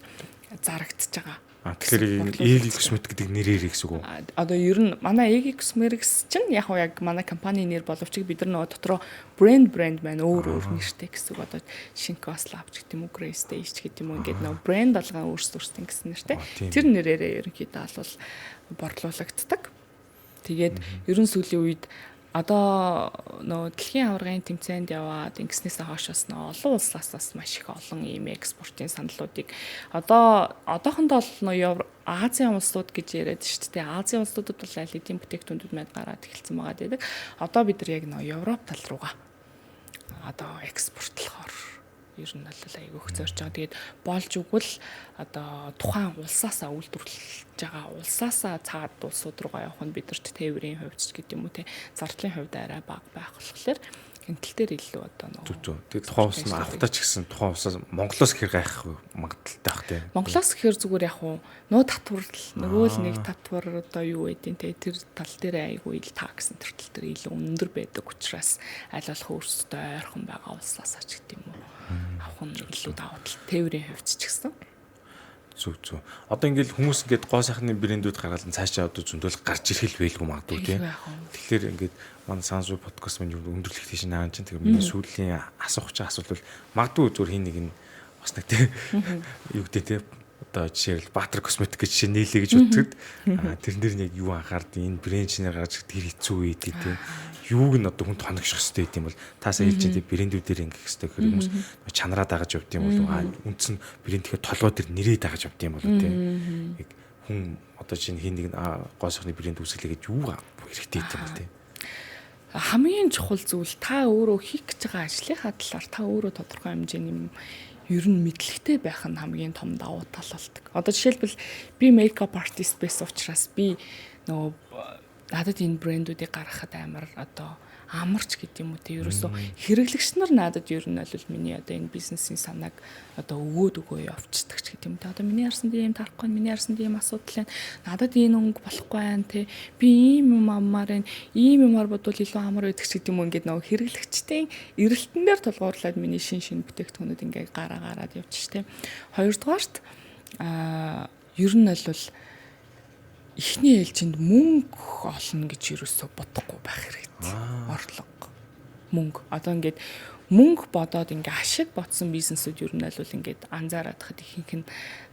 зарагдчихж байгаа. Тэгэхээр Эги косметик гэдэг нэрээр гэсэн үг үү? Одоо ер нь манай Эги Cosmetics чинь яг манай компани нэр боловч бид нар нөгөө дотроо брэнд маань өөр нэртэй гэсэн үг. Одоо Shinkos Lab ч гэдэг юм уу, Grace Stage ч гэдэг юм уу ингээд нөгөө брэнд алгаа өөрсдөө гэсэн нэртэй. Тэр нэрээрээ ерөнхийдөө бол борлуулагддаг. Тэгээд ерөн сүүлийн үед одоо нөө дэлхийн аваргын тэмцээнд яваад ингэснээс хойшоос нөө олон улсаас маш их олон ийм экспортын саналуудыг одоохондоо нөө Азийн улсууд гэж яриад шүү дээ. Азийн улсуудад бол аль хэдийн бүтээгдэхүүнүүд маань гараад эхэлсэн байгаа гэдэг. Одоо бид нар яг нөө Европ тал руугаа одоо экспортлохоор ер нь бол айгүйх зорж байгаа. Тэгээд болж өгвөл одоо тухайн улсаасаа үйлдвэрлэж байгаа улсаасаа цаад улсууд руугаа явах нь бидэрт тээврийн хувьд ч гэдэг юм уу те зардлын хувьд арай бага байх болохоор хянтал дээр илүү одоо нөгөө тэгээд тухайн улс нь авахтаа ч гэсэн тухайн улсаас Монголоос ихэр гайх магадaltaй байх те. Монголоос ихэр зүгээр яг нөө татварл нөгөө л нэг татвар одоо юу байдیں۔ Те тэр тал дээр айгүй ил такс энэ тал дээр илүү өндөр байдаг учраас аль болох өөрсдөө ойрхон байгаа улсаасаа ч гэдэг юм уу авах нь илүү даваа тал тээврийн хувьд ч гэсэн. Зүг. Одоо ингээл хүмүүс ингээд гоо сайхны брэндүүд гаргалан цаашаа одоо зөндөл гарч ирэх л байлгүй магадгүй тийм. Тэгэхээр ингээд манай Сансуу подкаст маань өндөрлөх тийш наан чинь тэр миний сүүлийн асуух чинь асуулт бол магадгүй зүгээр хин нэг нь бас нэг тийм юу гэдэг тийм одоо жишээл Баатар косметик гэж жишээ нээлээ гэж үздэг. Тэрнэр нь яг юу анхаард энэ брэнд шинээр гарч тэр хэцүү үед тийм юуг нь одоо хүн тоногших хэрэгтэй гэдэг юм бол таасаа хэлж байгаа брэндүүдээр ингэх хэрэгтэй гэхээр хүмүүс чанараа дагаж явд юм бол үндсэн брэнд тэгэхээр толгой дээр нэрээ дагаж явд юм бол тийм яг хүн одоо чинь хин нэг гоо сайхны брэнд үүсгэлээ гэж юу хэрэгтэй юм бол тийм хамгийн чухал зүйл та өөрөө хийх гэж байгаа ажлынхаа талаар та өөрөө тодорхой хэмжээний ер нь мэдлэгтэй байх нь хамгийн том давуу тал болдог. Одоо жишээлбэл би мейкап артист байсан учраас би нөгөө надад энэ брэндүүдийг гаргахад амар одоо амарч гэдэг юм уу те ерөөсөө хэрэглэгч нар надад ер нь бол миний одоо энэ бизнесийн санааг одоо өгөө явцдаг ч гэдэг юм те одоо миний харсанд ийм тарахгүй миний харсанд ийм асуудал байна надад энэ өнгө болохгүй байна те би ийм юм аммаар байна ийм юмар бодвол илүү амар байдаг ч гэдэг юм уу ингээд нөгөө хэрэглэгчдийн эрэлтэн дээр тулгуурлаад миний шин бүтээгдэхүүнүүд ингээд гараад явчих те хоёрдугаарт ер нь бол эхний ээлжинд мөнгө олно гэж юусоо бодохгүй байх хэрэгтэй. Орлого. мөнгө. Одоо ингээд мөнгө бодоод ингээ ашиг ботсон бизнесүүд ер нь бол ингээд анзаараад хад ихэнх нь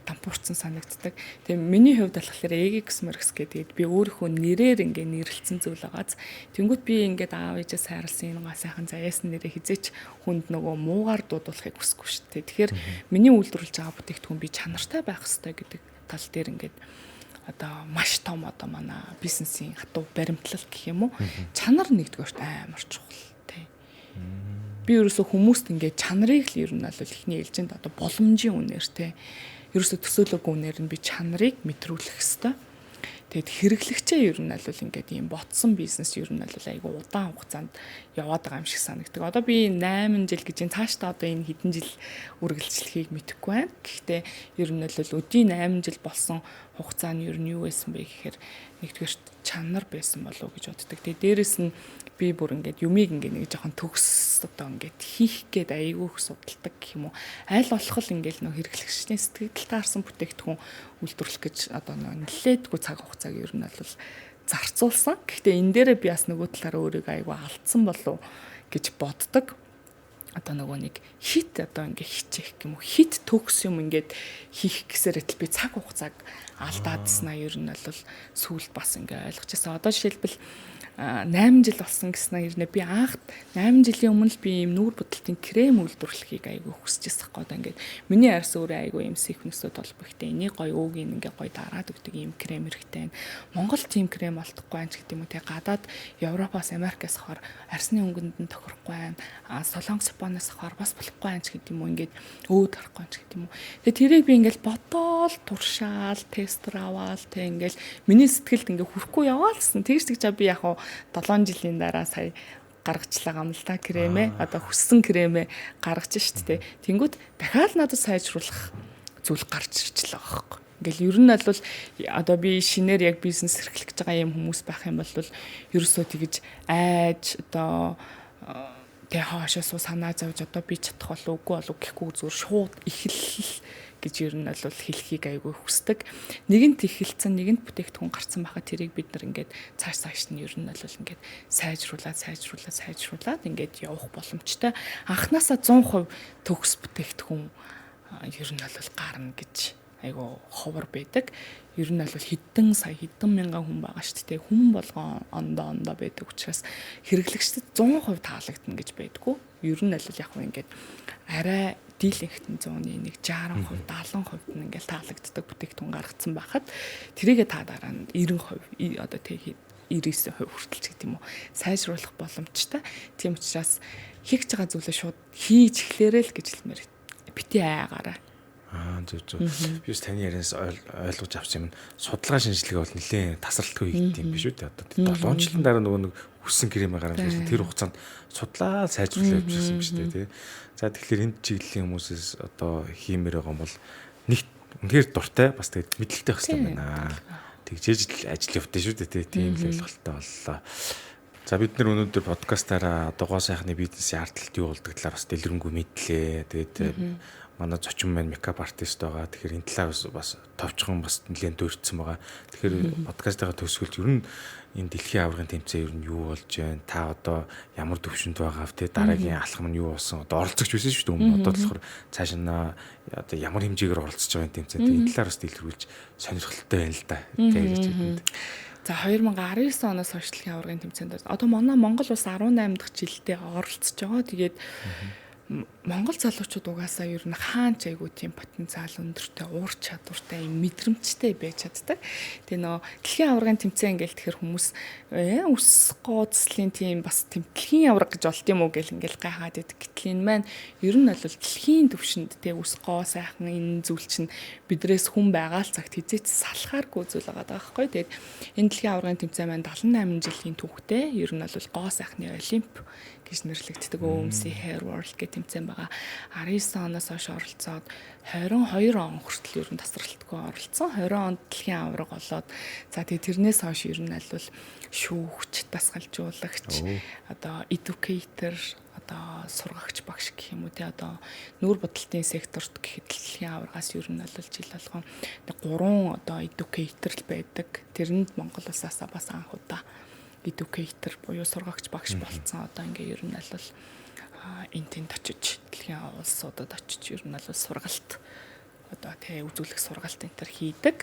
дампуурсан санагддаг. Тэгээ миний хувьд болохоор Egix гэдэг би өөрийнхөө нэрээр ингээ нэрлэлсэн зүйл байгааз. Тэнгүүт би ингээд аав ээжээс хайрлсан энэ гоо сайхан заяасан нэрээ хизээч хүнд нөгөө муугаар дуудуулахыг хүсэхгүй шүү дээ. Тэгэхээр миний үйлдвэрлэж байгаа бүтээгдэхүүн би чанартай байх хэрэгтэй гэдэг тал дээр ингээд одоо маш том одоо манай бизнесийн хатуу баримтлал гэх юм уу. Чанар нэгдүгээрт амар чухал тий. Би ерөөсө хүмүүст ингээд чанарыг л ер нь бол ихний ээлжинд одоо боломжийн үнээр те ерөөсө төсөөлөөгүй үнээр нь би чанарыг мэдрүүлэх хэвээр. Тэгэд хэрэглэгчээ ер нь бол ингээд ийм ботсон бизнес ер нь бол айгүй удаан хугацаанд яваад байгаа юм шиг санагддаг. Одоо би 8 жил гэж цаашдаа одоо энэ хэдэн жил үргэлжлэхийг мэдэхгүй байна. Гэхдээ ер нь бол өдийн 8 жил болсон хугацааны ер нь юу байсан бэ гэхээр нэгдүгээр чанар байсан болов уу гэж боддог. Тэгээ дээрэс нь би бүр ингээд юмыг ингээд нэг жоохон төгс одоо ингээд хийх гээд айгүй их судалдаг гэх юм уу. Аль болох л ингээд нөө хэрэглэгчдийн сэтгэл таарсан бүтээгдэхүүн үйлдвэрлэх гэж одоо нэлээдгүй цаг хугацааг ер нь бол зарцуулсан. Гэхдээ энэ дээрээ би бас нөгөө талаараа өөрийгөө айгүй алдсан болов гэж боддог. Одоо нөгөө нэг хит одоо ингээ хичээх юм уу хит төгс юм ингээд хийх гэсээр би цаг хугацааг алдаадснаа ер нь бол сүүлд бас ингээ ойлгочихсан. Одоо жишээлбэл 8 жил болсон гэснээр нэ би анх 8 жилийн өмнө л би ийм нүүр будалтын крем үйлдвэрлэхийг айгүй хүсэж байгаа одоо ингээд миний арьс өөрөө айгүй ийм секвенсүүд толбогтой энийг гоё өөгийн ингээ гоё дараад өгдөг ийм крем хэрэгтэй байна. Монгол тийм крем олдохгүй анч гэдэг юм уу те гадаад Европоос Америкаас авахаар арьсны өнгөнд нь тохирохгүй байна. Солонгос Японоос авахаар бас болохгүй анч гэдэг юм уу ингээд өөд харахгүй анч гэдэг юм уу. Тэгээ тэрийг би ингээл бодоол туршаал тестер аваал те ингээл миний сэтгэлд ингээ хүрхгүй яваалсан. Тэгж би яг 7 жилийн дараа сая гаргачлаа юм л та крэмээ одоо хүссэн крэмээ гаргаж штт те тэнгүүд дахиад надад сайжруулах зүйл гарч ирчлээ байхгүй. Ингээл ер нь бол одоо би шинээр яг бизнес эрхлэх гэж байгаа юм хүмүүс байх юм бол ерөөсөө тэгж айж одоо тэг хаашаасуу санаа зовж одоо би чадах болов үгүй болов гэхгүй зүгээр шууд эхэлл гэж ер нь бол хэлхийг айгүй хүсдэг. Нэгэнт эхэлсэн, нэгэнт бүтээгдэхүүн гарцсан байхад тэрийг бид нар ингээд цааш нь ер нь бол ингээд сайжруулаад ингээд явах боломжтой. Анханасаа 100% төгс бүтээгдэхүүн ер нь бол гарна гэж айгүй ховор байдаг. Ер нь бол хэдэн мянган хүн байгаа шүү дээ. Хүн болгон ондоо байдаг учраас хэрэглэгчдэд 100% таалагдана гэж байдгүй. Ер нь бол яг хөө ингээд арай дийлэнхтэн 100-ны 60%, 70% нь ингээд таалагддаг бүтээгдэхүүн гаргацсан байхад тэрийгэ та дараа нь 90% одоо тэг 99% хүртэл ч гэдэг юм уу сайжруулах боломжтой. Тийм учраас хийх байгаа зүйлээ шууд хийж эхлээрэй л гэж хэлмээр бити айгаараа. Зөв. Би таны ярианаас ойлгож авсан юм. Судалгаа шинжилгээ бол нэлээд тасралтгүй хийгдсэн юм биш үү? Одоо 7 жилийн дараа нөгөө нэг хүссэн крэмээ гаргаж ирсэн. Тэр хугацаанд судлаа сайжруулах явуулсан юм шүү дээ, тий. За тэгэхээр энэ чиглэлийн хүмүүсээс одоо хиймээр байгаа юм бол нэг үнээр дуртай бас тэгээд мэдлэгтэй байх хэрэгтэй байна. Тэгжээж л ажил явдсан шүү дээ, тий. Тийм л ойлголттой боллоо. За бид нар өнөөдөр подкастаараа одоо гоо сайхны бизнесийн ардталт юу болдог талаар бас дэлгэрэнгүй мэдлээ. Тэгээд манай зочин маань мейкап артист байгаа. Тэгэхээр энэ талаас бас товчхон бас нэлээд дөрчсөн байгаа. Тэгэхээр подкастаа төгсгөлж ер нь энэ дэлхийн аваргын тэмцээн ер нь юу болж байна? Та одоо ямар төвшөнд байгаа вэ? Дараагийн алхам нь юу болсон? Одоо оролцогч байсан шүү дээ өмнө. Одоо болохоор цааш нь одоо ямар хэмжээгээр оролцож байгаа энэ тэмцээнд энэ талаар бас дэлгэрүүлж сонирхолтой байна л да. Тэгэж хэлэнд. За 2019 оноос хойш дэлхийн аваргын тэмцээнд одоо манай Монгол улс 18 дахь жилдээ оролцож байгаа. Тэгээд Монгол залуучууд угаасаа ер нь хаанч айгуу тийм потенциал өндөртэй, уур чадвартай, мэдрэмжтэй байж чаддаг. Тэгээ нөө дэлхийн аваргын тэмцээн ингээл тэгэхээр хүмүүс ус гооцлын тийм бас тийм дэлхийн аварга гэж болт юм уу гэл ингээл гайхаад идэг. Гэтэл энэ маань ер нь бол дэлхийн төвшөнд тий ус гоо сайхан энэ зүйл чинь бидрээс хүн байгаа л цагт хизээч салахааргүй зүйл байгаа байхгүй. Тэгээд энэ дэлхийн аваргын тэмцээн маань 78 жилийн түүхтэй. Ер нь бол гоо сайхны олимп гэж нэрлэгддэг өвмсийн Hair World гэх тэмцээн байгаа. 19 оноос хойш оролцоод 22 он хүртэл ер нь тасралтгүй оролцсон. 20 онд дэлхийн аварга болоод за тэгээ тэрнээс хойш ер нь аль шүүгч, дасгалжуулагч, одоо educator, одоо сургагч багш гэх юм уу те одоо нүүр бодлтын секторт гэхэд дэлхийн аваргаас ер нь бол жил болгон 3 одоо educator л байдаг. Тэрэнд Монгол улсаас бас анх удаа educator буюу сургагч багш болцсон. Одоо ингээ ер нь бол энд тэнд очиж дэлхийн улсуудад очиж ер нь бол сургалт одоо тэ үзүүлэх сургалт энэ төр хийдэг.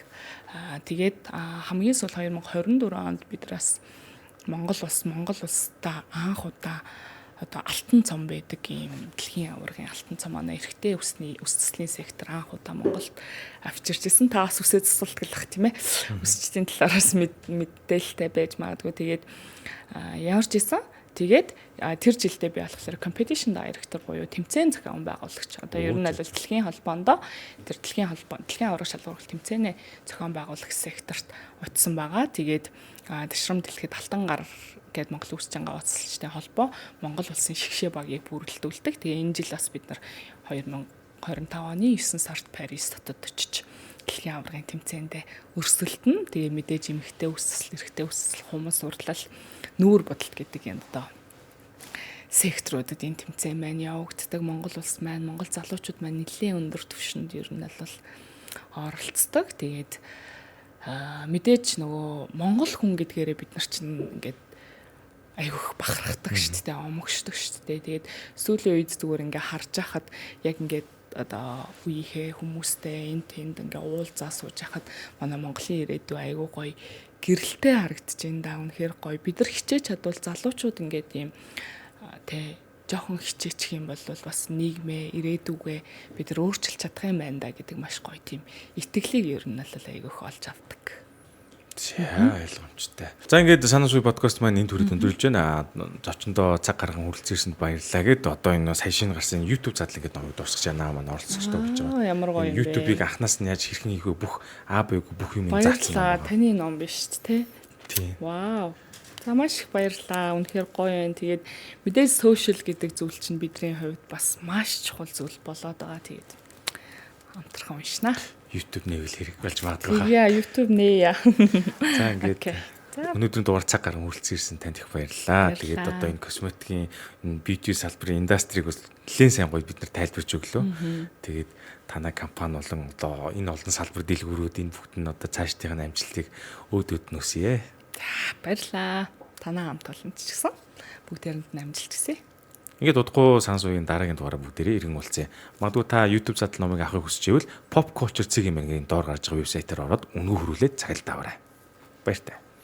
Тэгээд хамгийн сүүл 2024 онд бид бас Монгол улстай анх удаа одоо алтан цом байдаг юм дэлхийн аваргын алтан цом манай эрэгтэй өсцлийн сектор анх удаа Монголд авчирч ирсэн. Та бас үсээ цэцэлтгэлэх тийм ээ. Өсчтийн талаараас мэдээлэлтэй байж магадгүй. Тэгээд ямарч исэн. Тэгээд тэр жилдээ би болохоор competition director буюу тэмцээн зохион байгуулагч. Одоо ер нь бол дэлхийн холбоонд тэр дэлхийн аварга шалгуурлах тэмцээний зохион байгуулагч секторт очсон байгаа. Тэгээд Тэшрам дэлхийд алтан гар гээд Монгол Үс Чанга уцалчтай холбоо Монгол улсын шигшээ багийг бүрэлдүүлдэг. Тэгээ энэ жил бас бид нар 2025 оны 9 сард Парис хотод очиж дэлхийн аваргын тэмцээндээ өрсөлдөн. Тэгээ мэдээж эмэгтэй өсөл, эрэгтэй өсөл, хумс урлал, нүүр бодолт гэдэг юм одоо секторуудад энэ тэмцээн маань явагддаг. Монгол улс маань, Монгол залуучууд маань нэлээд өндөр түвшинд ер нь бол оролцдог. Тэгээд мэдээж нөгөө монгол хүн гэдгээрээ бид нар чинь ингээд айгүйх бахархдаг шүү дээ, омогшдог шүү дээ. Тэгээд сүүлийн үед зүгээр ингээ харж байхад яг ингээд одоо үеийнхээ хүмүүстэй энэ тэнд ингээ уулзаа сууж байхад манай Монголын ирээдүй айгүй гоё гэрэлтэй харагдаж байна да. Үнэхээр гоё. Бид нар хичээж чадвал залуучууд ингээд ийм тэ жоохон хичээчих юм бол бас нийгмээ ирээдүгөө бид нар өөрчилж чадах юм байна да гэдэг маш гоё тийм итгэлийг ер нь л айгүйх олж авдаг. За ойлгомжтой. За ингээд санаа суй подкаст маань энэ төрөд өндөрлж байна. Зочиндоо цаг гарган хүрэлцээрсэнд баярлалаа гэд одоо энэ сая шинэ гарсан YouTube задлан гэдэг номыг дуусгаж байна. Манай оролцогчтой болж байгаа. Ямар гоё юм бэ. YouTube-ыг анханаас нь яаж хэрхэн хийх вэ? Бүх бүх юм заасан. Баярлалаа. Таны ном биш тий. Тийм. Вау. За маш их баярлалаа. Үнэхээр гоё юм. Тэгээд мэдээж social гэдэг зүйл чинь бидний хувьд бас маш чухал зүйл болоод байгаа. Тэгээд хамтрах уншнаа. YouTube нэвэл хэрэг болж магадгүй. Яа, YouTube нээ. За ингээд өнөөдрийн дугаар цаг гарan хүрэлцээрсэн танд их баярлалаа. Тэгээд одоо энэ косметикийн энэ beauty салбарын индастриг бас нэлээд сайн гоё бид нар тайлбарж өглөө. Тэгээд танай компани болон одоо энэ олон салбар дэлгүүрүүд энэ бүгд нь одоо цаашдын амжилтыг өөдөөд нь өсөе. За баярлалаа. Танай хамт олон ч гэсэн бүгдээрэнд нь амжилт хүсье. Ингээд удахгүй санс уян дараагийн дугаараа бүгдээрээ иргэн уулзъя. Магадгүй та YouTube задлан номыг авахыг хүсэж ивэл Pop Culture цэгийн мэнгийн доор гарч байгаа вебсайтаар ороод үнэн хөрүүлээд цагаалд аваарай. Баяртай.